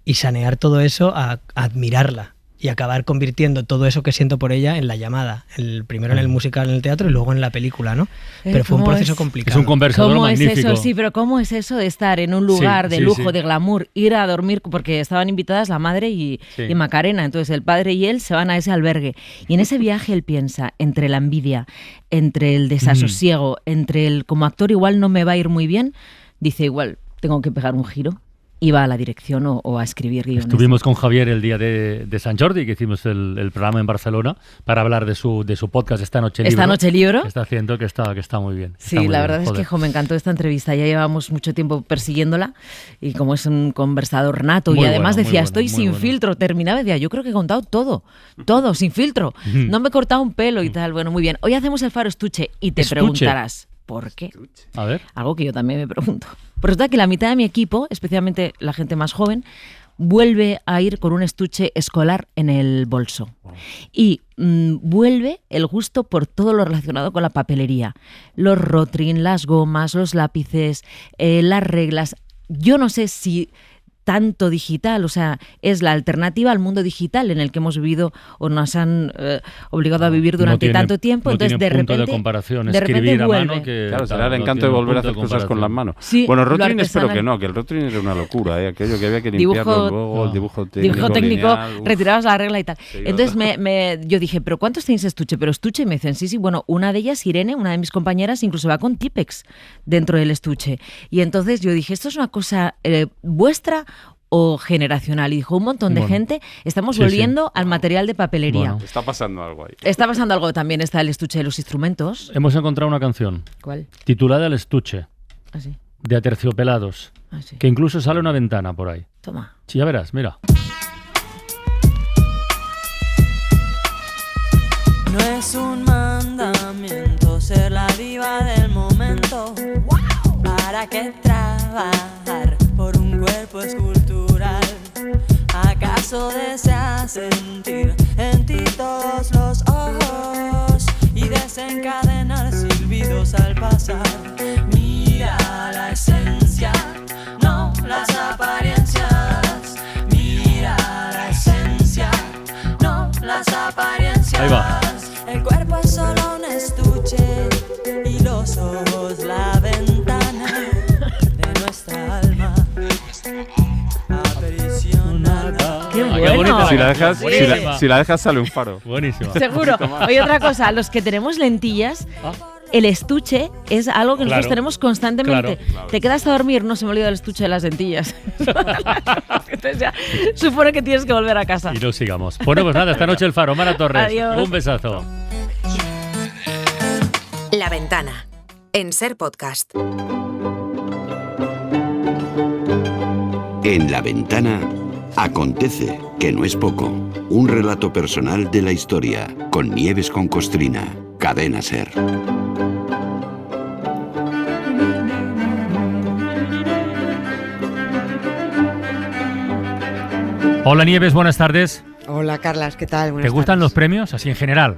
y sanear todo eso a admirarla y acabar convirtiendo todo eso que siento por ella en La Llamada, primero en el musical, en el teatro, y luego en la película, ¿no? Pero fue un proceso complicado. Es un conversador magnífico. ¿Cómo es eso? Sí, pero ¿cómo es eso de estar en un lugar de lujo, de glamour, ir a dormir, porque estaban invitadas la madre y Macarena, entonces el padre y él se van a ese albergue, y en ese viaje él piensa entre la envidia, entre el desasosiego, entre el como actor igual no me va a ir muy bien, dice igual tengo que pegar un giro. Iba a la dirección o a escribir guiones. Estuvimos con Javier el día de San Jordi, que hicimos el programa en Barcelona, para hablar de su podcast Esta Noche Libro. ¿Esta Noche Libro? Que está haciendo, que está muy bien. Sí, la verdad es que me encantó esta entrevista. Ya llevamos mucho tiempo persiguiéndola, y como es un conversador nato, y además decía, estoy sin filtro. Terminaba y decía, yo creo que he contado todo, sin filtro. No me he cortado un pelo y tal. Bueno, muy bien. Hoy hacemos el Faro Estuche y te preguntarás, ¿por qué? A ver. Algo que yo también me pregunto. Pues resulta que la mitad de mi equipo, especialmente la gente más joven, vuelve a ir con un estuche escolar en el bolso. Y vuelve el gusto por todo lo relacionado con la papelería. Los Rotring, las gomas, los lápices, las reglas. Yo no sé si tanto digital, o sea, es la alternativa al mundo digital en el que hemos vivido o nos han obligado a vivir durante tanto tiempo. Entonces, de repente, punto de comparación, escribir a mano, que claro, será el encanto de volver a hacer cosas con las manos. Sí, bueno, Rotring espero que no, que el Rotring era una locura, aquello que había que limpiarlo luego, el dibujo técnico lineal, retirabas la regla y tal. Sí, entonces yo dije, ¿pero cuántos tenéis estuche? Pero estuche, y me dicen, sí, bueno, una de ellas, Irene, una de mis compañeras, incluso va con Tipex dentro del estuche. Y entonces yo dije, ¿esto es una cosa vuestra o generacional? Y dijo, un montón de gente, estamos volviendo al material de papelería. Bueno. Está pasando algo ahí. Está pasando algo también, está el estuche de los instrumentos. Hemos encontrado una canción. ¿Cuál? Titulada El estuche. ¿Ah, sí? De Aterciopelados. ¿Ah, sí? Que incluso sale una ventana por ahí. Toma. Sí, ya verás, mira. No es un mandamiento ser la diva del momento. ¡Wow! ¿Para qué trabajar por un cuerpo escultural? ¿Acaso deseas sentir en ti todos los ojos y desencadenar silbidos al pasar? Mira la esencia, no las apariencias. Mira la esencia, no las apariencias. Ahí va. El cuerpo es solo un estuche y los ojos la ventana de nuestra alma. ¡Qué bueno! Si la dejas sale un faro. Buenísimo. Seguro. Oye, otra cosa, los que tenemos lentillas, el estuche es algo que nosotros tenemos constantemente. Claro. Te quedas a dormir, no se me olvida el estuche de las lentillas. Entonces ya supone que tienes que volver a casa. Y no sigamos. Bueno, pues nada, esta noche el Faro. Mara Torres. Adiós. Un besazo. La Ventana, en Ser Podcast. En La Ventana acontece, que no es poco, un relato personal de la historia, con Nieves con Costrina, Cadena Ser. Hola Nieves, buenas tardes. Hola Carlas, ¿qué tal? Buenas ¿Te gustan tardes. los premios así en general?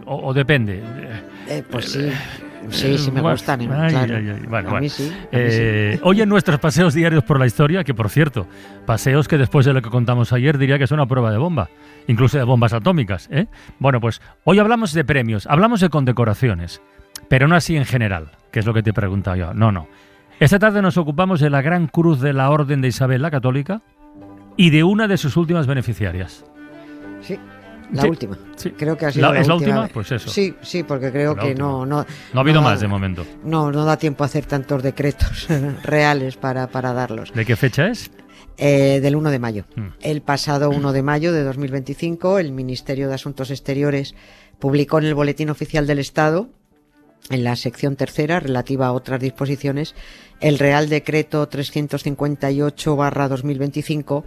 ¿O depende? Pues sí. Sí, me gustan, claro. Bueno, a mí sí. Hoy en nuestros paseos diarios por la historia, que por cierto, paseos que después de lo que contamos ayer diría que es una prueba de bomba, incluso de bombas atómicas. Bueno, pues hoy hablamos de premios, hablamos de condecoraciones, pero no así en general, que es lo que te he preguntado yo. No. Esta tarde nos ocupamos de la Gran Cruz de la Orden de Isabel la Católica y de una de sus últimas beneficiarias. Sí. La última. Sí. Creo que ha sido ¿Es la última? Pues eso. Sí, porque creo que no ha habido más de momento. No da tiempo a hacer tantos decretos reales para darlos. ¿De qué fecha es? Del 1 de mayo. El pasado 1 de mayo de 2025, el Ministerio de Asuntos Exteriores publicó en el Boletín Oficial del Estado, en la sección tercera, relativa a otras disposiciones, el Real Decreto 358/2025,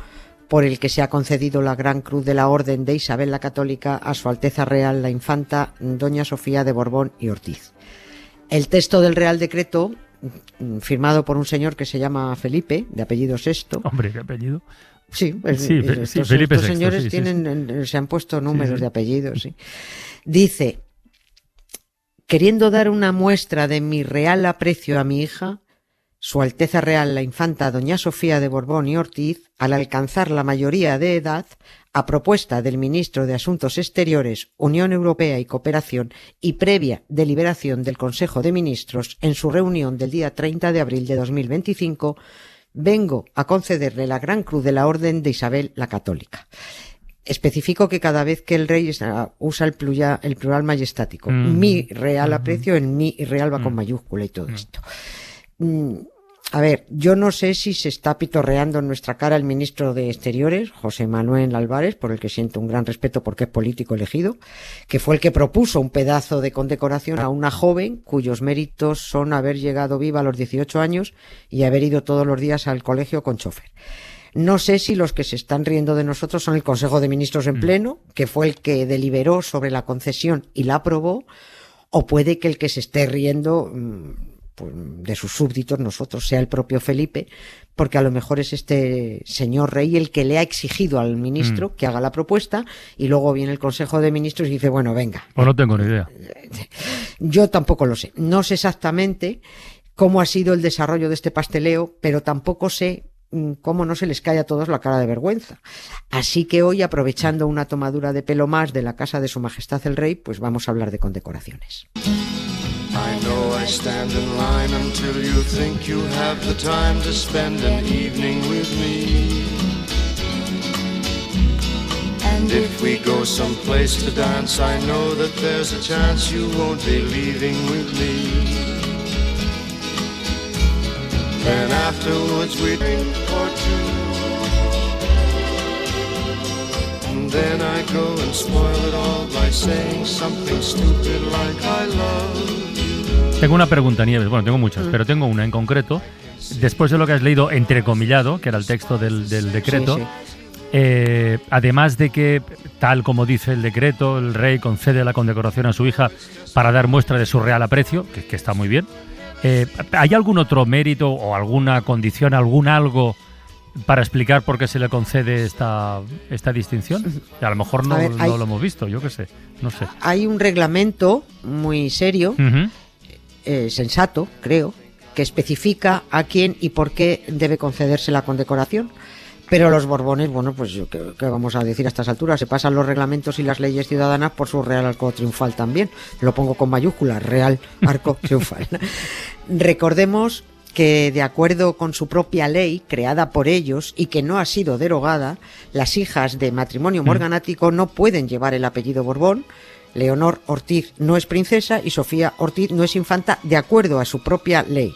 por el que se ha concedido la Gran Cruz de la Orden de Isabel la Católica a Su Alteza Real la Infanta Doña Sofía de Borbón y Ortiz. El texto del Real Decreto, firmado por un señor que se llama Felipe, de apellido Sexto. Hombre, ¿qué apellido? Sí, Felipe estos Sexto, señores sí. Se han puesto números de apellidos. Sí. Dice, queriendo dar una muestra de mi real aprecio a mi hija, Su Alteza Real la Infanta Doña Sofía de Borbón y Ortiz, al alcanzar la mayoría de edad, a propuesta del Ministro de Asuntos Exteriores, Unión Europea y Cooperación y previa deliberación del Consejo de Ministros en su reunión del día 30 de abril de 2025, vengo a concederle la Gran Cruz de la Orden de Isabel la Católica. Especifico que cada vez que el rey usa el plural majestático, mi real aprecio, en mi y real va con mayúscula y todo esto. A ver, yo no sé si se está pitorreando en nuestra cara el ministro de Exteriores, José Manuel Álvarez, por el que siento un gran respeto porque es político elegido, que fue el que propuso un pedazo de condecoración a una joven cuyos méritos son haber llegado viva a los 18 años y haber ido todos los días al colegio con chofer. No sé si los que se están riendo de nosotros son el Consejo de Ministros en pleno, que fue el que deliberó sobre la concesión y la aprobó, o puede que el que se esté riendo de sus súbditos, nosotros, sea el propio Felipe, porque a lo mejor es este señor rey el que le ha exigido al ministro que haga la propuesta, y luego viene el Consejo de Ministros y dice, bueno, venga. Pues no tengo ni idea. Yo tampoco lo sé. No sé exactamente cómo ha sido el desarrollo de este pasteleo, pero tampoco sé cómo no se les cae a todos la cara de vergüenza. Así que hoy, aprovechando una tomadura de pelo más de la casa de Su Majestad el Rey, pues vamos a hablar de condecoraciones. I know I stand in line until you think you have the time to spend an evening with me. And if we go someplace to dance, I know that there's a chance you won't be leaving with me. Then afterwards we drink or two. And then I go and spoil it all by saying something stupid like I love you. Tengo una pregunta, Nieves. Bueno, tengo muchas, pero tengo una en concreto. Después de lo que has leído entrecomillado, que era el texto del decreto, sí, sí. Además de que, tal como dice el decreto, el rey concede la condecoración a su hija para dar muestra de su real aprecio, que está muy bien, ¿hay algún otro mérito o alguna condición, algún algo para explicar por qué se le concede esta distinción? A lo mejor no lo hemos visto, yo qué sé, no sé. Hay un reglamento muy serio, sensato, creo, que especifica a quién y por qué debe concederse la condecoración. Pero los Borbones, bueno, pues ¿qué vamos a decir a estas alturas? Se pasan los reglamentos y las leyes ciudadanas por su real arco triunfal también. Lo pongo con mayúsculas, real arco triunfal. Recordemos que, de acuerdo con su propia ley, creada por ellos y que no ha sido derogada, las hijas de matrimonio morganático no pueden llevar el apellido Borbón. Leonor Ortiz no es princesa y Sofía Ortiz no es infanta, de acuerdo a su propia ley.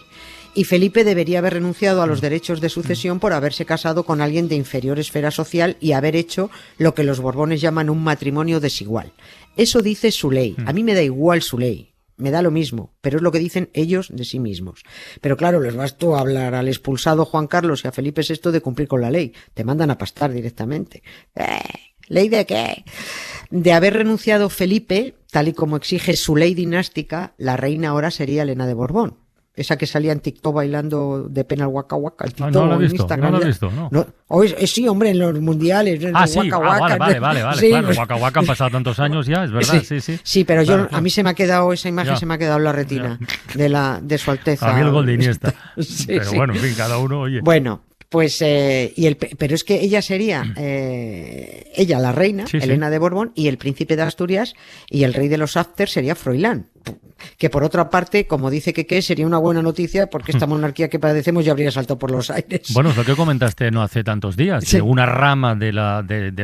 Y Felipe debería haber renunciado a los derechos de sucesión por haberse casado con alguien de inferior esfera social y haber hecho lo que los Borbones llaman un matrimonio desigual. Eso dice su ley. A mí me da igual su ley, me da lo mismo, pero es lo que dicen ellos de sí mismos. Pero claro, les bastó hablar al expulsado Juan Carlos y a Felipe VI de cumplir con la ley. Te mandan a pastar directamente. ¿Ley de qué? De haber renunciado Felipe, tal y como exige su ley dinástica, la reina ahora sería Elena de Borbón. Esa que salía en TikTok bailando de pena al Waka Waka. El TikTok, no lo he visto, no lo he visto, ¿no? Sí, hombre, en los mundiales. Sí, Waka Waka, vale, sí, claro, Waka Waka han pasado tantos años ya, es verdad, sí. Sí, pero claro, a mí se me ha quedado, esa imagen se me ha quedado en la retina de su Alteza. A mí el gol de Iniesta. Pero bueno, en fin, cada uno, oye. Bueno, pues, pero es que ella sería, ella la reina, Elena de Borbón, y el príncipe de Asturias, y el rey de los After sería Froilán. Que por otra parte, como dice que sería una buena noticia, porque esta monarquía que padecemos ya habría saltado por los aires. Bueno, es lo que comentaste no hace tantos días, de una rama de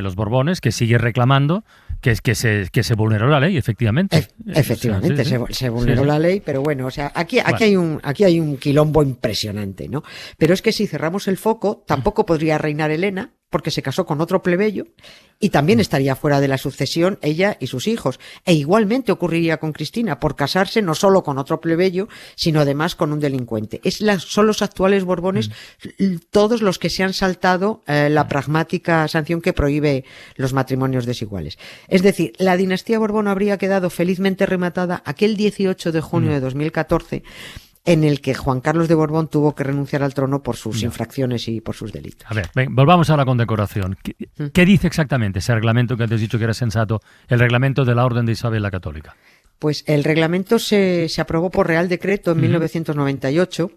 los Borbones que sigue reclamando que se vulneró la ley, efectivamente. Efectivamente, se vulneró la ley, pero bueno, o sea, aquí hay un quilombo impresionante, ¿no? Pero es que si cerramos el foco, tampoco podría reinar Elena, porque se casó con otro plebeyo y también estaría fuera de la sucesión ella y sus hijos. E igualmente ocurriría con Cristina, por casarse no solo con otro plebeyo, sino además con un delincuente. Son los actuales Borbones todos los que se han saltado la pragmática sanción que prohíbe los matrimonios desiguales. Es decir, la dinastía Borbón habría quedado felizmente rematada aquel 18 de junio de 2014, en el que Juan Carlos de Borbón tuvo que renunciar al trono por sus infracciones y por sus delitos. A ver, volvamos a la condecoración. ¿Qué dice exactamente ese reglamento que antes has dicho que era sensato, el reglamento de la Orden de Isabel la Católica? Pues el reglamento se aprobó por Real Decreto en 1998.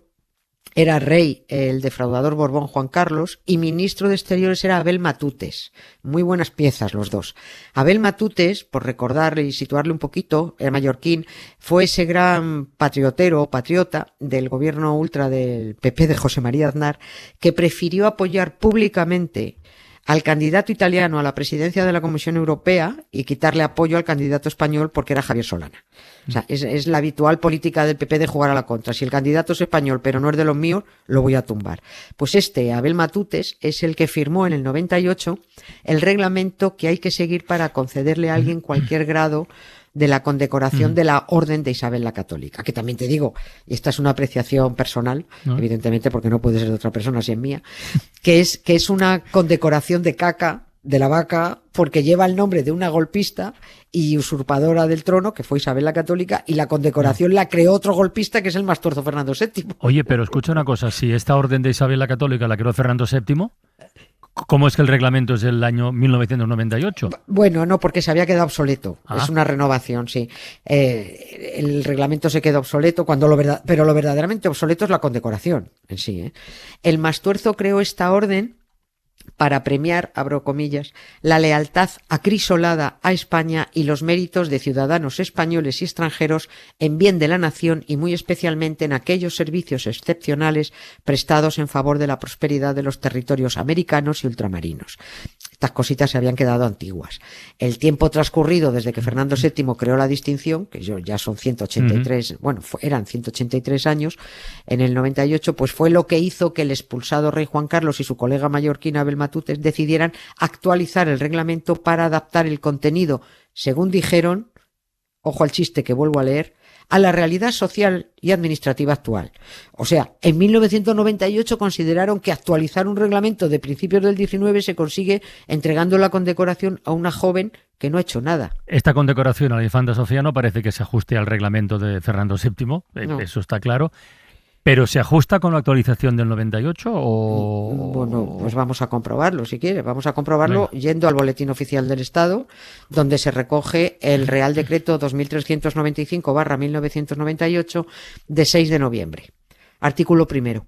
Era rey el defraudador Borbón Juan Carlos y ministro de Exteriores era Abel Matutes. Muy buenas piezas los dos. Abel Matutes, por recordarle y situarle un poquito, era mallorquín, fue ese gran patriota del gobierno ultra del PP de José María Aznar, que prefirió apoyar públicamente al candidato italiano a la presidencia de la Comisión Europea y quitarle apoyo al candidato español porque era Javier Solana. O sea, es la habitual política del PP de jugar a la contra. Si el candidato es español pero no es de los míos, lo voy a tumbar. Pues Abel Matutes, es el que firmó en el 98 el reglamento que hay que seguir para concederle a alguien cualquier grado de la condecoración de la Orden de Isabel la Católica, que también te digo, y esta es una apreciación personal, evidentemente porque no puede ser de otra persona si es mía, que es una condecoración de caca de la Vaca porque lleva el nombre de una golpista y usurpadora del trono, que fue Isabel la Católica, y la condecoración la creó otro golpista, que es el Mastuerzo Fernando VII. Oye, pero escucha una cosa, si esta orden de Isabel la Católica la creó Fernando VII, ¿cómo es que el reglamento es del año 1998? Bueno, no, porque se había quedado obsoleto. Es una renovación, sí. El reglamento se quedó obsoleto, pero lo verdaderamente obsoleto es la condecoración en sí. El Mastuerzo creó esta orden para premiar, abro comillas, la lealtad acrisolada a España y los méritos de ciudadanos españoles y extranjeros en bien de la nación y muy especialmente en aquellos servicios excepcionales prestados en favor de la prosperidad de los territorios americanos y ultramarinos. Estas cositas se habían quedado antiguas. El tiempo transcurrido desde que Fernando VII creó la distinción, que ya son 183, eran 183 años, en el 98, pues fue lo que hizo que el expulsado rey Juan Carlos y su colega mallorquín Abel Matutes decidieran actualizar el reglamento para adaptar el contenido, según dijeron, ojo al chiste que vuelvo a leer, a la realidad social y administrativa actual. O sea, en 1998 consideraron que actualizar un reglamento de principios del 19 se consigue entregando la condecoración a una joven que no ha hecho nada. Esta condecoración a la infanta Sofía no parece que se ajuste al reglamento de Fernando VII, no. Eso está claro. ¿Pero se ajusta con la actualización del 98 o...? Bueno, pues vamos a comprobarlo, si quieres. Vamos a comprobarlo yendo al Boletín Oficial del Estado, donde se recoge el Real Decreto 2395/1998 de 6 de noviembre. Artículo 1.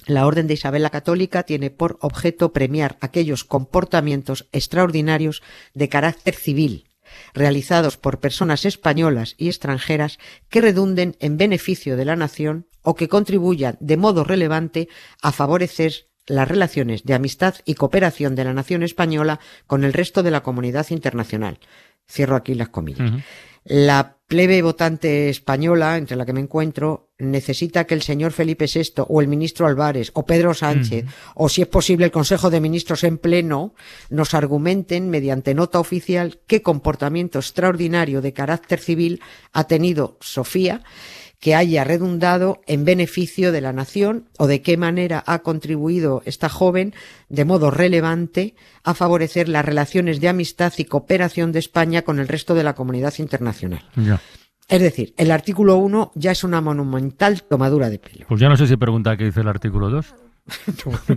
La Orden de Isabel la Católica tiene por objeto premiar aquellos comportamientos extraordinarios de carácter civil realizados por personas españolas y extranjeras que redunden en beneficio de la nación o que contribuyan de modo relevante a favorecer las relaciones de amistad y cooperación de la nación española con el resto de la comunidad internacional. Cierro aquí las comillas. La plebe votante española, entre la que me encuentro, necesita que el señor Felipe VI o el ministro Álvarez o Pedro Sánchez o, si es posible, el Consejo de Ministros en pleno nos argumenten mediante nota oficial qué comportamiento extraordinario de carácter civil ha tenido Sofía que haya redundado en beneficio de la nación o de qué manera ha contribuido esta joven de modo relevante a favorecer las relaciones de amistad y cooperación de España con el resto de la comunidad internacional. Ya. Es decir, el artículo 1 ya es una monumental tomadura de pelo. Pues ya no sé si pregunta qué dice el artículo 2.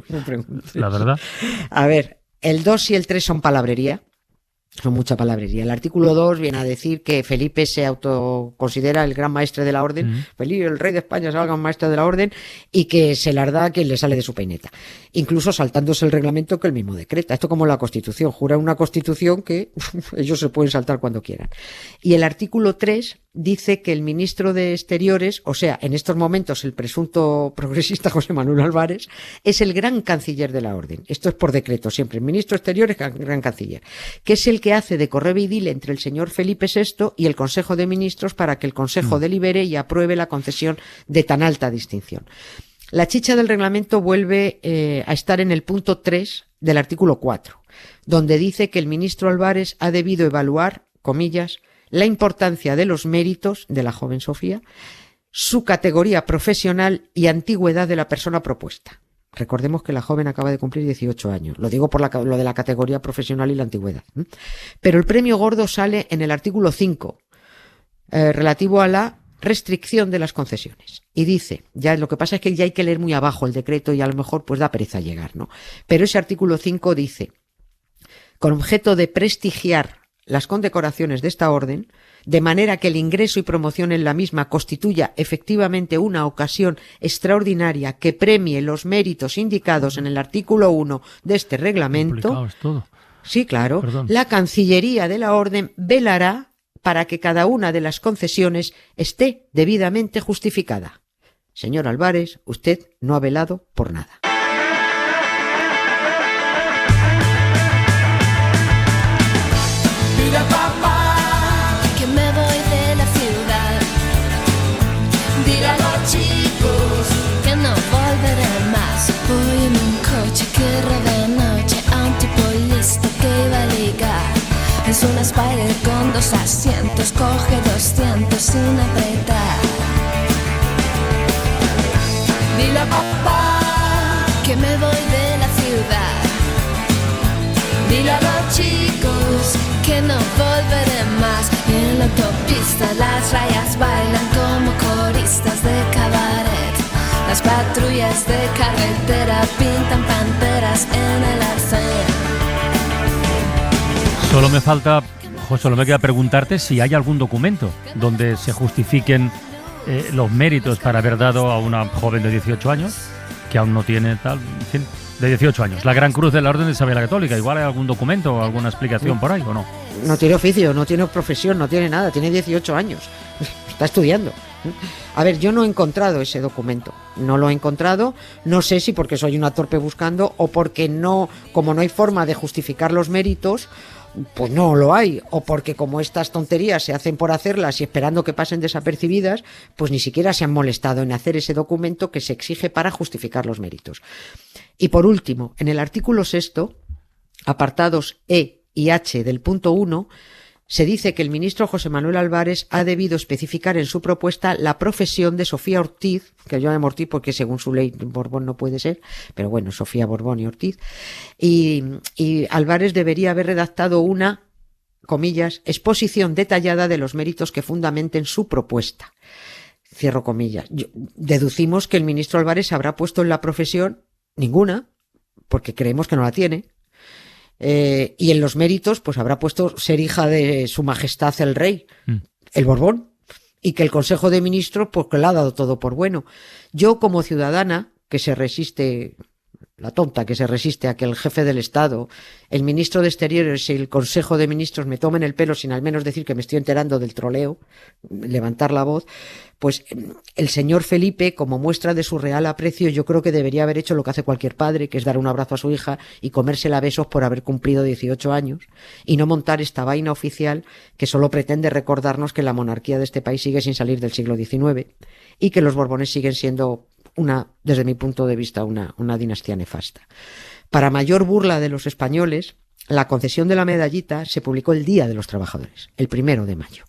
No preguntes. La verdad. A ver, el 2 y el 3 son palabrería. Son mucha palabrería. El artículo 2 viene a decir que Felipe se autoconsidera el gran maestre de la orden, Felipe, el rey de España, es el gran maestre de la orden, y que se las da a quien le sale de su peineta. Incluso saltándose el reglamento que él mismo decreta. Esto como la Constitución. Jura una Constitución que ellos se pueden saltar cuando quieran. Y el artículo 3 dice que el ministro de Exteriores, o sea, en estos momentos el presunto progresista José Manuel Álvarez, es el gran canciller de la orden. Esto es por decreto siempre. El ministro de Exteriores, gran canciller, que es el que hace de correveidile entre el señor Felipe VI y el Consejo de Ministros para que el Consejo delibere y apruebe la concesión de tan alta distinción. La chicha del reglamento vuelve a estar en el punto 3 del artículo 4, donde dice que el ministro Álvarez ha debido evaluar, comillas, la importancia de los méritos de la joven Sofía, su categoría profesional y antigüedad de la persona propuesta. Recordemos que la joven acaba de cumplir 18 años. Lo digo por lo de la categoría profesional y la antigüedad. Pero el premio gordo sale en el artículo 5, relativo a la restricción de las concesiones. Y dice, ya lo que pasa es que ya hay que leer muy abajo el decreto y a lo mejor pues da pereza llegar, ¿no? Pero ese artículo 5 dice, con objeto de prestigiar las condecoraciones de esta orden, de manera que el ingreso y promoción en la misma constituya efectivamente una ocasión extraordinaria que premie los méritos indicados en el artículo 1 de este reglamento. Todo. Sí, claro. Perdón. La Cancillería de la Orden velará para que cada una de las concesiones esté debidamente justificada. Señor Álvarez, usted no ha velado por nada. Dile a papá que me voy de la ciudad. Dile a los chicos que no volveré más. Voy en un coche que roba noche a un tipo listo que iba a ligar. Es una Spider con 2 asientos, coge 200 sin apretar. Dile a papá que me voy de la ciudad. Dile a los chicos que no volveré más. En la autopista las rayas bailan como coristas de cabaret. Las patrullas de carretera pintan panteras en el arcén. Solo me queda preguntarte si hay algún documento donde se justifiquen los méritos para haber dado a una joven de 18 años, que aún no tiene tal, en fin, de 18 años, la Gran Cruz de la Orden de Isabel la Católica. Igual hay algún documento o alguna explicación por ahí, ¿o no? No tiene oficio, no tiene profesión, no tiene nada, tiene 18 años, está estudiando. A ver, yo no he encontrado ese documento, no lo he encontrado, no sé si porque soy una torpe buscando o porque no, como no hay forma de justificar los méritos, pues no lo hay, o porque como estas tonterías se hacen por hacerlas y esperando que pasen desapercibidas, pues ni siquiera se han molestado en hacer ese documento que se exige para justificar los méritos. Y por último, en el artículo 6, apartados E y H del punto 1, se dice que el ministro José Manuel Álvarez ha debido especificar en su propuesta la profesión de Sofía Ortiz, que yo llamo Ortiz porque según su ley Borbón no puede ser, pero bueno, Sofía Borbón y Ortiz, y Álvarez debería haber redactado una, comillas, exposición detallada de los méritos que fundamenten su propuesta. Cierro comillas. Deducimos que el ministro Álvarez habrá puesto en la profesión ninguna, porque creemos que no la tiene. Y en los méritos pues habrá puesto ser hija de su majestad el rey, el Borbón, y que el Consejo de Ministros pues que le ha dado todo por bueno. Yo como ciudadana que se resiste, la tonta que se resiste a que el jefe del Estado, el ministro de Exteriores y el Consejo de Ministros me tomen el pelo sin al menos decir que me estoy enterando del troleo, levantar la voz, pues el señor Felipe, como muestra de su real aprecio, yo creo que debería haber hecho lo que hace cualquier padre, que es dar un abrazo a su hija y comérsela a besos por haber cumplido 18 años, y no montar esta vaina oficial que solo pretende recordarnos que la monarquía de este país sigue sin salir del siglo XIX y que los Borbones siguen siendo desde mi punto de vista, una dinastía nefasta. Para mayor burla de los españoles, la concesión de la medallita se publicó el Día de los Trabajadores, el 1 de mayo.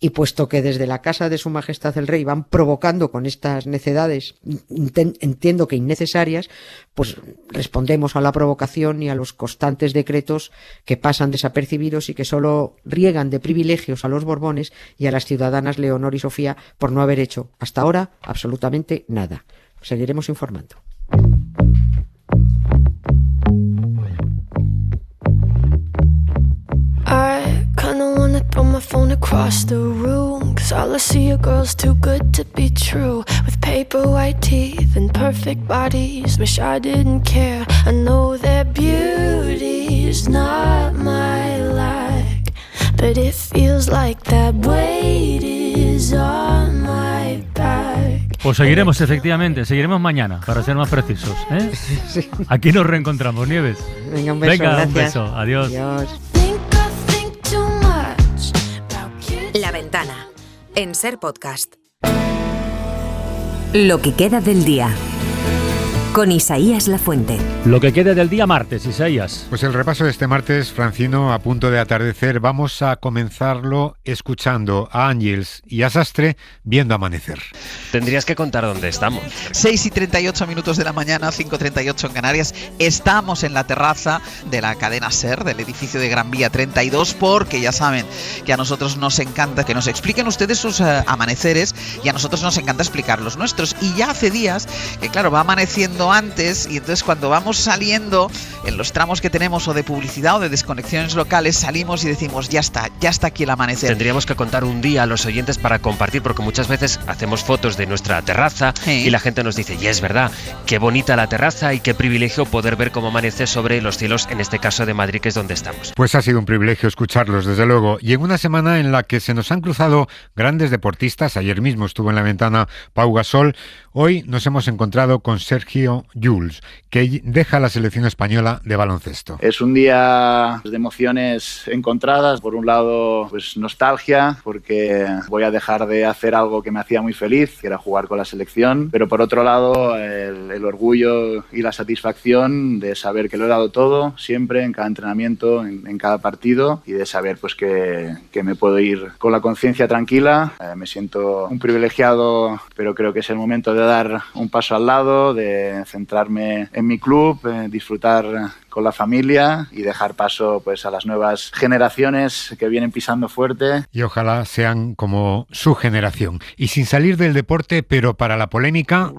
Y puesto que desde la casa de su majestad el rey van provocando con estas necedades, entiendo que innecesarias, pues respondemos a la provocación y a los constantes decretos que pasan desapercibidos y que solo riegan de privilegios a los Borbones y a las ciudadanas Leonor y Sofía por no haber hecho hasta ahora absolutamente nada. Seguiremos informando. I kinda wanna throw my phone across the room, 'cause all I see are girls too good to be true, with paper white teeth and perfect bodies. Wish I didn't care. I know their beauty's not my like, but it feels like that weight is on my back. Pues seguiremos, efectivamente, seguiremos mañana, para ser más precisos, ¿eh? Sí. Aquí nos reencontramos, Nieves. Venga, un beso. Venga, gracias. un beso. Adiós. Adiós. La Ventana, en Ser Podcast. Lo que queda del día. Con Isaías Lafuente. Lo que queda del día martes, Isaías. Pues el repaso de este martes, Francino, a punto de atardecer, vamos a comenzarlo escuchando a Ángels y a Sastre viendo amanecer. Tendrías que contar dónde estamos. 6:38 de la mañana, 5:38 en Canarias. Estamos en la terraza de la cadena SER, del edificio de Gran Vía 32, porque ya saben que a nosotros nos encanta que nos expliquen ustedes sus amaneceres y a nosotros nos encanta explicar los nuestros. Y ya hace días que, claro, va amaneciendo antes y entonces cuando vamos saliendo en los tramos que tenemos o de publicidad o de desconexiones locales, salimos y decimos ya está aquí el amanecer. Tendríamos que contar un día a los oyentes para compartir, porque muchas veces hacemos fotos de nuestra terraza y la gente nos dice, y es verdad, qué bonita la terraza y qué privilegio poder ver cómo amanece sobre los cielos, en este caso de Madrid, que es donde estamos. Pues ha sido un privilegio escucharlos, desde luego, y en una semana en la que se nos han cruzado grandes deportistas. Ayer mismo estuvo en la ventana Pau Gasol. Hoy nos hemos encontrado con Sergio Llull, que deja la selección española de baloncesto. Es un día de emociones encontradas. Por un lado, pues nostalgia, porque voy a dejar de hacer algo que me hacía muy feliz, que era jugar con la selección. Pero por otro lado, el orgullo y la satisfacción de saber que lo he dado todo, siempre, en cada entrenamiento, en cada partido, y de saber pues que me puedo ir con la conciencia tranquila. Me siento un privilegiado, pero creo que es el momento de dar un paso al lado, de centrarme en mi club, disfrutar con la familia y dejar paso pues a las nuevas generaciones que vienen pisando fuerte. Y ojalá sean como su generación. Y sin salir del deporte, pero para la polémica...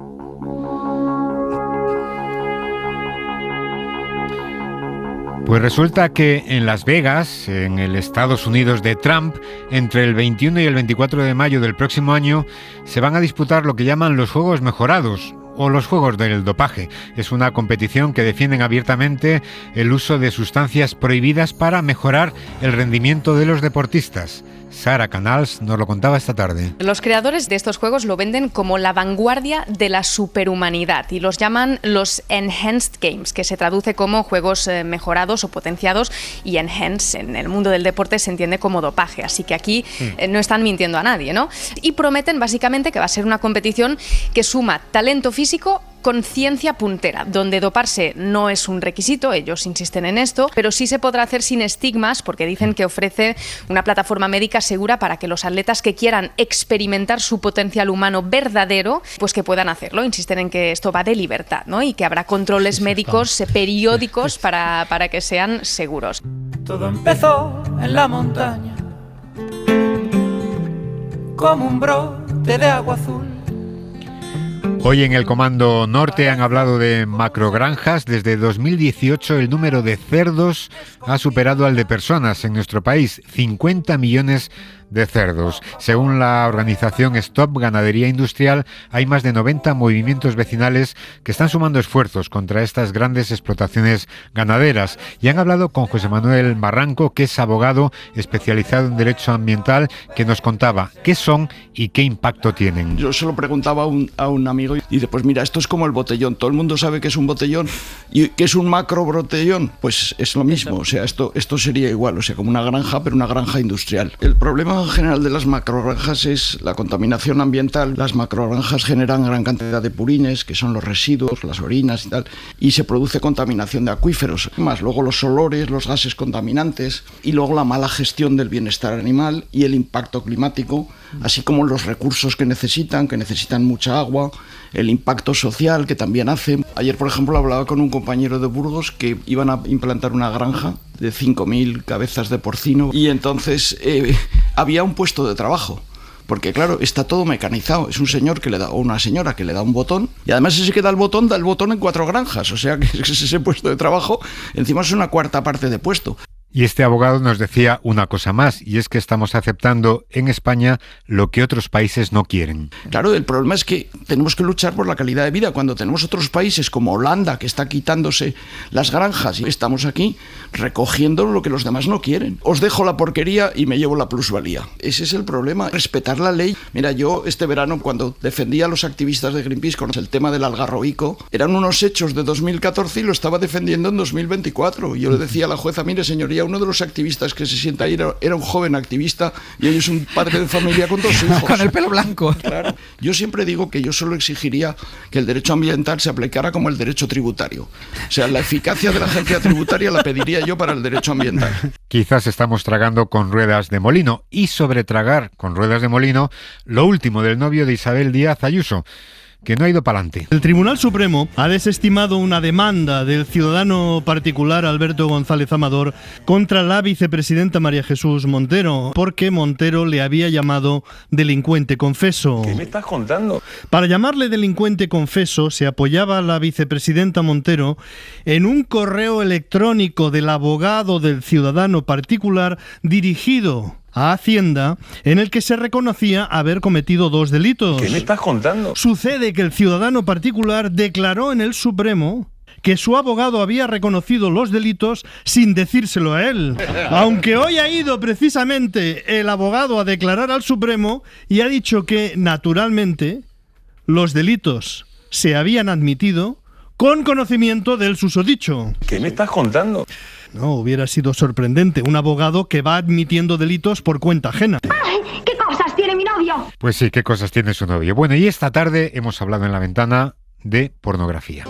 Pues resulta que en Las Vegas, en el Estados Unidos de Trump, entre el 21 y el 24 de mayo del próximo año, se van a disputar lo que llaman los Juegos Mejorados, o los Juegos del Dopaje. Es una competición que defienden abiertamente el uso de sustancias prohibidas para mejorar el rendimiento de los deportistas. Sara Canals nos lo contaba esta tarde. Los creadores de estos juegos lo venden como la vanguardia de la superhumanidad y los llaman los Enhanced Games, que se traduce como juegos mejorados o potenciados, y Enhance en el mundo del deporte se entiende como dopaje, así que aquí no están mintiendo a nadie, ¿no? Y prometen básicamente que va a ser una competición que suma talento físico con ciencia puntera, donde doparse no es un requisito, ellos insisten en esto, pero sí se podrá hacer sin estigmas, porque dicen que ofrece una plataforma médica segura para que los atletas que quieran experimentar su potencial humano verdadero, pues que puedan hacerlo. Insisten en que esto va de libertad, ¿no? Y que habrá controles médicos periódicos para que sean seguros. Todo empezó en la montaña, como un brote de agua azul. Hoy en el Comando Norte han hablado de macrogranjas. Desde 2018 el número de cerdos ha superado al de personas en nuestro país, 50 millones de cerdos. Según la organización Stop Ganadería Industrial, hay más de 90 movimientos vecinales que están sumando esfuerzos contra estas grandes explotaciones ganaderas. Y han hablado con José Manuel Barranco, que es abogado especializado en derecho ambiental, que nos contaba qué son y qué impacto tienen. Yo se lo preguntaba a un amigo y dice, pues mira, esto es como el botellón. Todo el mundo sabe que es un botellón y que es un macro botellón. Pues es lo mismo, o sea, esto sería igual, o sea, como una granja, pero una granja industrial. El problema general de las macrogranjas es la contaminación ambiental. Las macrogranjas generan gran cantidad de purines, que son los residuos, las orinas y tal, y se produce contaminación de acuíferos. Más luego los olores, los gases contaminantes, y luego la mala gestión del bienestar animal y el impacto climático, así como los recursos que necesitan mucha agua, el impacto social que también hacen. Ayer, por ejemplo, hablaba con un compañero de Burgos que iban a implantar una granja de 5.000 cabezas de porcino y entonces había un puesto de trabajo. Porque claro, está todo mecanizado. Es un señor que le da, o una señora que le da un botón, y además ese que da el botón en 4 granjas. O sea que ese puesto de trabajo encima es una cuarta parte de puesto. Y este abogado nos decía una cosa más, y es que estamos aceptando en España lo que otros países no quieren. Claro, el problema es que tenemos que luchar por la calidad de vida. Cuando tenemos otros países como Holanda, que está quitándose las granjas, y estamos aquí recogiendo lo que los demás no quieren. Os dejo la porquería y me llevo la plusvalía. Ese es el problema, respetar la ley. Mira, yo este verano, cuando defendía a los activistas de Greenpeace con el tema del algarrobico, eran unos hechos de 2014 y lo estaba defendiendo en 2024. Y yo le decía a la jueza, mire señoría, uno de los activistas que se sienta ahí era un joven activista y hoy es un padre de familia con 2 hijos. Con el pelo blanco. Claro. Yo siempre digo que yo solo exigiría que el derecho ambiental se aplicara como el derecho tributario. O sea, la eficacia de la agencia tributaria la pediría yo para el derecho ambiental. Quizás estamos tragando con ruedas de molino, y sobre tragar con ruedas de molino, lo último del novio de Isabel Díaz Ayuso, que no ha ido para adelante. El Tribunal Supremo ha desestimado una demanda del ciudadano particular Alberto González Amador contra la vicepresidenta María Jesús Montero, porque Montero le había llamado delincuente confeso. ¿Qué me estás contando? Para llamarle delincuente confeso se apoyaba la vicepresidenta Montero en un correo electrónico del abogado del ciudadano particular dirigido a Hacienda, en el que se reconocía haber cometido 2 delitos. ¿Qué me estás contando? Sucede que el ciudadano particular declaró en el Supremo que su abogado había reconocido los delitos sin decírselo a él. Aunque hoy ha ido precisamente el abogado a declarar al Supremo y ha dicho que, naturalmente, los delitos se habían admitido con conocimiento del susodicho. ¿Qué me estás contando? No, hubiera sido sorprendente un abogado que va admitiendo delitos por cuenta ajena. ¡Ay! ¿Qué cosas tiene mi novio? Pues sí, qué cosas tiene su novio. Bueno, y esta tarde hemos hablado en La Ventana de pornografía.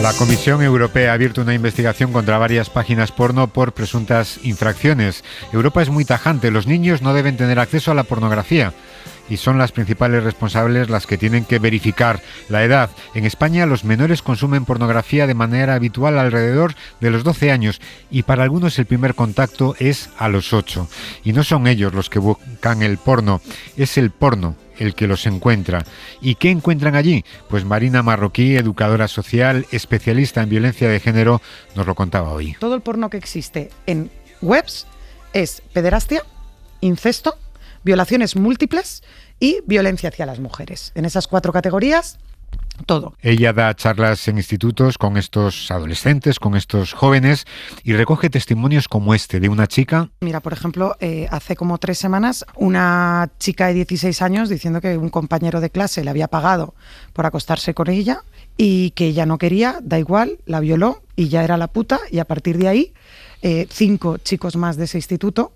La Comisión Europea ha abierto una investigación contra varias páginas porno por presuntas infracciones. Europa es muy tajante, los niños no deben tener acceso a la pornografía y son las principales responsables las que tienen que verificar la edad. En España los menores consumen pornografía de manera habitual alrededor de los 12 años y para algunos el primer contacto es a los 8. Y no son ellos los que buscan el porno, es el porno el que los encuentra. ¿Y qué encuentran allí? Pues Marina Marroquí, educadora social, especialista en violencia de género, nos lo contaba hoy. Todo el porno que existe en webs es pederastia, incesto, violaciones múltiples y violencia hacia las mujeres. En esas 4 categorías, todo. Ella da charlas en institutos con estos adolescentes, con estos jóvenes y recoge testimonios como este de una chica. Mira, por ejemplo, hace como 3 semanas una chica de 16 años diciendo que un compañero de clase le había pagado por acostarse con ella y que ella no quería, da igual, la violó y ya era la puta, y a partir de ahí 5 chicos más de ese instituto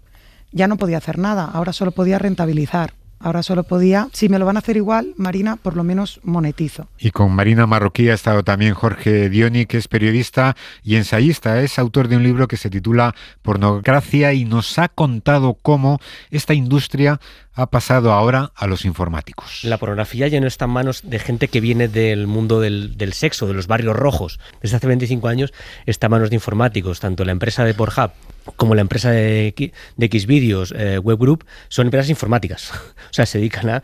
ya no podía hacer nada, ahora solo podía rentabilizar. Ahora solo podía, si me lo van a hacer igual, Marina, por lo menos monetizo. Y con Marina Marroquí ha estado también Jorge Dioni, que es periodista y ensayista. Es autor de un libro que se titula Pornocracia y nos ha contado cómo esta industria ha pasado ahora a los informáticos. La pornografía ya no está en manos de gente que viene del mundo del sexo, de los barrios rojos. Desde hace 25 años está en manos de informáticos. Tanto la empresa de Pornhub como la empresa de Xvideos, Web Group, son empresas informáticas. O sea, se dedican a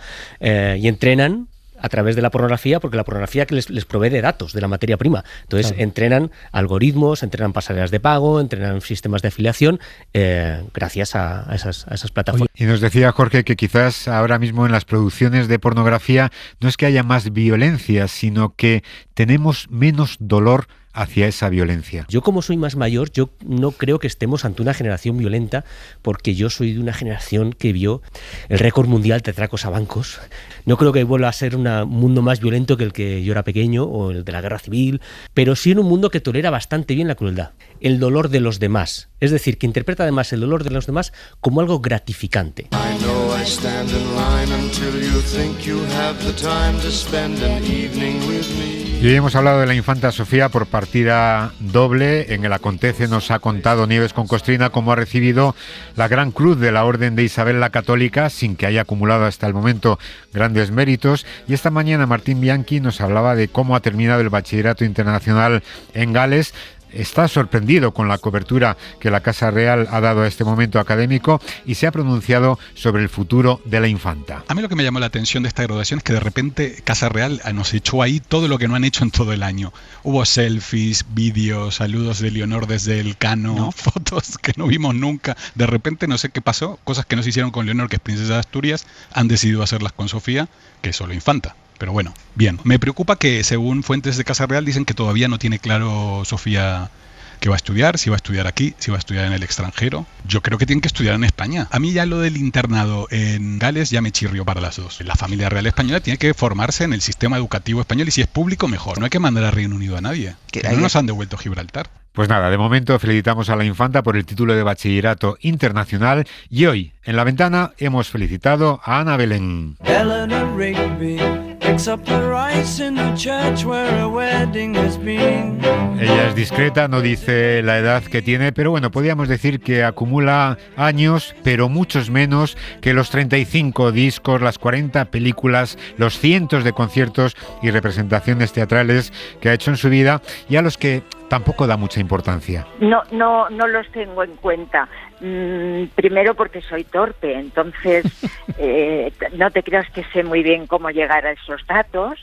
y entrenan a través de la pornografía, porque la pornografía que les provee de datos, de la materia prima. Entonces, claro, entrenan algoritmos, entrenan pasarelas de pago, entrenan sistemas de afiliación, gracias a esas plataformas. Y nos decía Jorge que quizás ahora mismo en las producciones de pornografía no es que haya más violencia, sino que tenemos menos dolor hacia esa violencia. Yo, como soy más mayor, yo no creo que estemos ante una generación violenta, porque yo soy de una generación que vio el récord mundial de atracos a bancos. No creo que vuelva a ser un mundo más violento que el que yo era pequeño o el de la guerra civil, pero sí en un mundo que tolera bastante bien la crueldad, el dolor de los demás. Es decir, que interpreta además el dolor de los demás como algo gratificante. Y hoy hemos hablado de la infanta Sofía por partida doble. En el Acontece nos ha contado Nieves con Costrina cómo ha recibido la Gran Cruz de la Orden de Isabel la Católica, sin que haya acumulado hasta el momento grandes méritos. Y esta mañana Martín Bianchi nos hablaba de cómo ha terminado el Bachillerato Internacional en Gales. Está sorprendido con la cobertura que la Casa Real ha dado a este momento académico y se ha pronunciado sobre el futuro de la infanta. A mí lo que me llamó la atención de esta graduación es que de repente Casa Real nos echó ahí todo lo que no han hecho en todo el año. Hubo selfies, vídeos, saludos de Leonor desde el Cano, ¿no? Fotos que no vimos nunca. De repente no sé qué pasó, cosas que no se hicieron con Leonor, que es princesa de Asturias, han decidido hacerlas con Sofía, que es solo infanta. Pero bueno, bien. Me preocupa que, según fuentes de Casa Real, dicen que todavía no tiene claro Sofía qué va a estudiar, si va a estudiar aquí, si va a estudiar en el extranjero. Yo creo que tienen que estudiar en España. A mí ya lo del internado en Gales ya me chirrió para las dos. La familia real española tiene que formarse en el sistema educativo español y si es público, mejor. No hay que mandar a Reino Unido a nadie. Que no nos han devuelto Gibraltar. Pues nada, de momento felicitamos a la infanta por el título de Bachillerato Internacional y hoy, en La Ventana, hemos felicitado a Ana Belén. Ella es discreta, no dice la edad que tiene, pero bueno, podríamos decir que acumula años, pero muchos menos que los 35 discos, las 40 películas, los cientos de conciertos y representaciones teatrales que ha hecho en su vida y a los que tampoco da mucha importancia. No los tengo en cuenta. Primero porque soy torpe, entonces no te creas que sé muy bien cómo llegar a esos datos,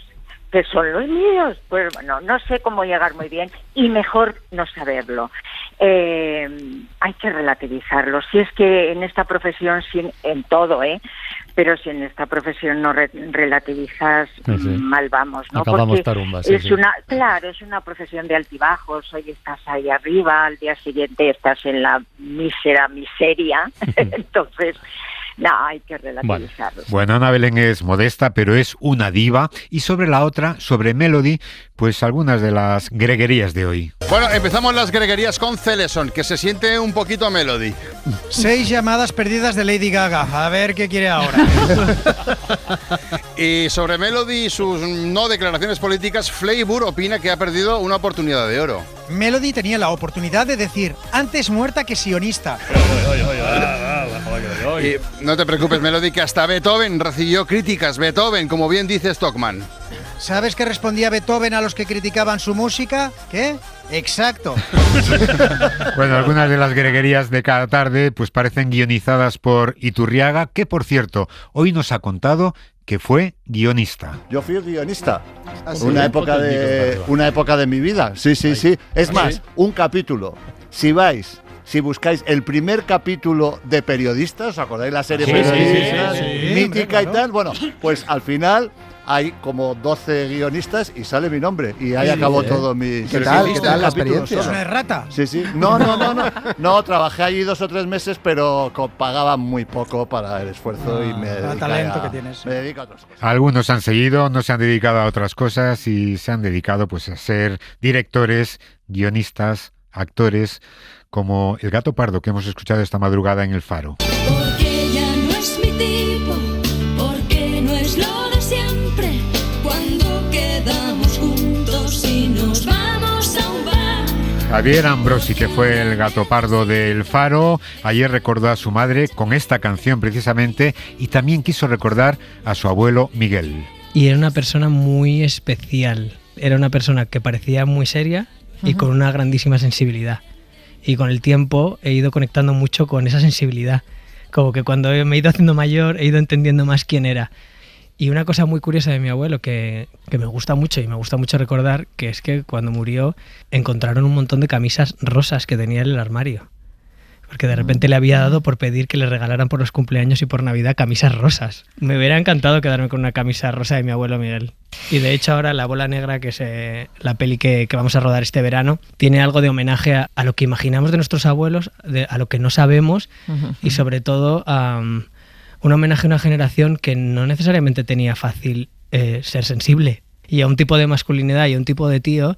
que son los míos. Pues bueno, no sé cómo llegar muy bien y mejor no saberlo. Hay que relativizarlo. Si es que en esta profesión, en todo, pero si en esta profesión no relativizas, mal vamos, ¿no? Acabamos tarumbas. Sí, es una profesión de altibajos. Hoy estás ahí arriba, al día siguiente estás en la mísera miseria. Entonces, No, hay que relativizarlo. Bueno, Ana Belén es modesta, pero es una diva. Y sobre la otra, sobre Melody, pues algunas de las greguerías de hoy. Bueno, empezamos las greguerías con Celeson, que se siente un poquito a Melody. 6 llamadas perdidas de Lady Gaga. A ver qué quiere ahora. Y sobre Melody y sus no declaraciones políticas, Fleiburg opina que ha perdido una oportunidad de oro. Melody tenía la oportunidad de decir antes muerta que sionista. Y no te preocupes, Melody, que hasta Beethoven recibió críticas. Beethoven, como bien dice Stockman. ¿Sabes qué respondía Beethoven a los que criticaban su música? ¿Qué? Exacto. Bueno, algunas de las greguerías de cada tarde pues parecen guionizadas por Iturriaga, que por cierto, hoy nos ha contado que fue guionista. Yo fui guionista. Una época de mi vida. Sí. Es más, un capítulo. Si buscáis el primer capítulo de Periodistas, ¿os acordáis la serie Periodistas? Mítica y tal. Bueno, pues al final hay como 12 guionistas y sale mi nombre. Y ahí acabó todo mi... ¿Qué tal la experiencia? ¿Es una errata? Sí. No, trabajé allí 2 o 3 meses, pero pagaban muy poco para el esfuerzo y me dedico a otras cosas. Algunos han seguido, no se han dedicado a otras cosas y se han dedicado pues a ser directores, guionistas, actores, como el Gato Pardo que hemos escuchado esta madrugada en El Faro. Porque ya no es mi tipo, porque no es lo de siempre, cuando quedamos juntos y nos vamos a un bar. Javier Ambrosi, que fue el Gato Pardo del Faro, ayer recordó a su madre con esta canción precisamente y también quiso recordar a su abuelo Miguel. Y era una persona muy especial, era una persona que parecía muy seria y con una grandísima sensibilidad. Y con el tiempo he ido conectando mucho con esa sensibilidad. Como que cuando me he ido haciendo mayor he ido entendiendo más quién era. Y una cosa muy curiosa de mi abuelo que me gusta mucho y me gusta mucho recordar, que es que cuando murió encontraron un montón de camisas rosas que tenía en el armario. Porque de repente le había dado por pedir que le regalaran por los cumpleaños y por Navidad camisas rosas. Me hubiera encantado quedarme con una camisa rosa de mi abuelo Miguel. Y de hecho ahora La Bola Negra, que es la peli que vamos a rodar este verano, tiene algo de homenaje a lo que imaginamos de nuestros abuelos, a lo que no sabemos y sobre todo a un homenaje a una generación que no necesariamente tenía fácil ser sensible. Y a un tipo de masculinidad y a un tipo de tío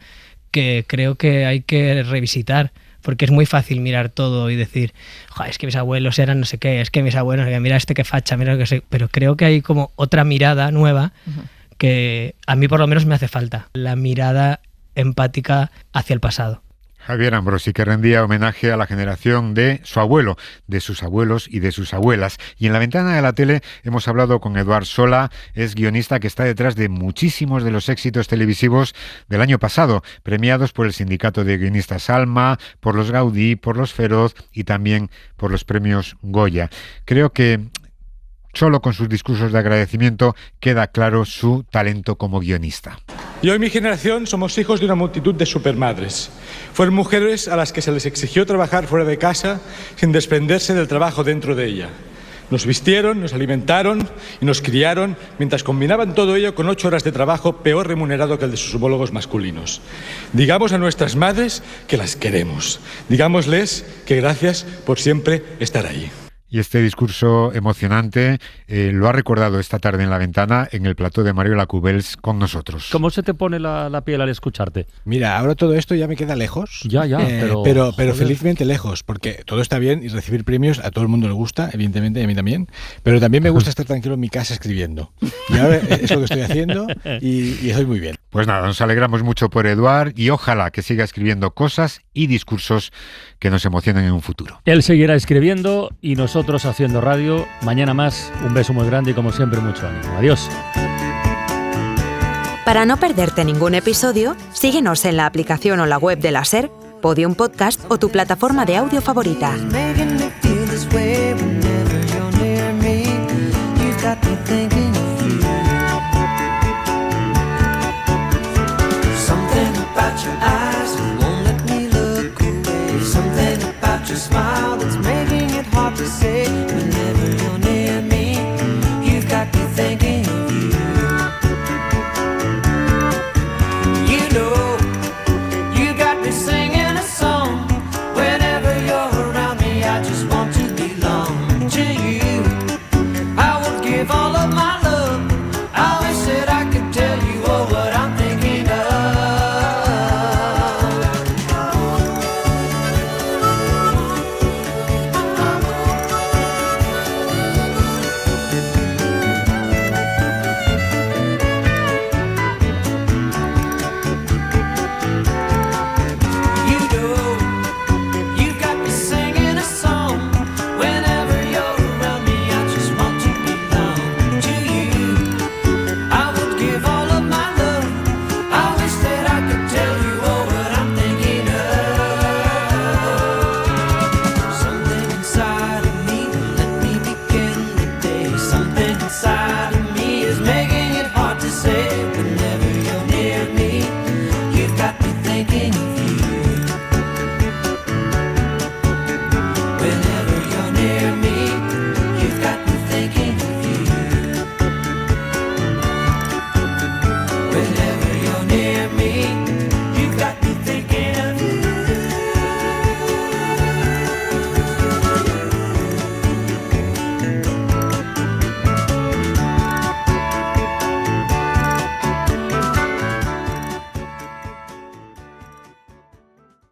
que creo que hay que revisitar. Porque es muy fácil mirar todo y decir, es que mis abuelos eran no sé qué, es que mis abuelos, mira este que facha, mira lo que sé. Pero creo que hay como otra mirada nueva que a mí por lo menos me hace falta. La mirada empática hacia el pasado. Javier Ambrosi, que rendía homenaje a la generación de su abuelo, de sus abuelos y de sus abuelas. Y en La Ventana de la Tele hemos hablado con Eduard Sola, es guionista que está detrás de muchísimos de los éxitos televisivos del año pasado, premiados por el Sindicato de Guionistas Alma, por los Gaudí, por los Feroz y también por los premios Goya. Creo que solo con sus discursos de agradecimiento queda claro su talento como guionista. Yo y mi generación somos hijos de una multitud de supermadres. Fueron mujeres a las que se les exigió trabajar fuera de casa sin desprenderse del trabajo dentro de ella. Nos vistieron, nos alimentaron y nos criaron mientras combinaban todo ello con 8 horas de trabajo peor remunerado que el de sus homólogos masculinos. Digamos a nuestras madres que las queremos. Digámosles que gracias por siempre estar ahí. Y este discurso emocionante lo ha recordado esta tarde en La Ventana, en el plató de Mario Lacubels con nosotros. ¿Cómo se te pone la piel al escucharte? Mira, ahora todo esto ya me queda lejos. Pero felizmente lejos, porque todo está bien y recibir premios a todo el mundo le gusta, evidentemente, y a mí también. Pero también me gusta estar tranquilo en mi casa escribiendo. Y ahora es lo que estoy haciendo y estoy muy bien. Pues nada, nos alegramos mucho por Eduard y ojalá que siga escribiendo cosas y discursos que nos emocionen en un futuro. Él seguirá escribiendo y nosotros haciendo radio. Mañana más, un beso muy grande y como siempre mucho ánimo. Adiós. Para no perderte ningún episodio, síguenos en la aplicación o la web de la SER, Podium Podcast o tu plataforma de audio favorita. Got me thinking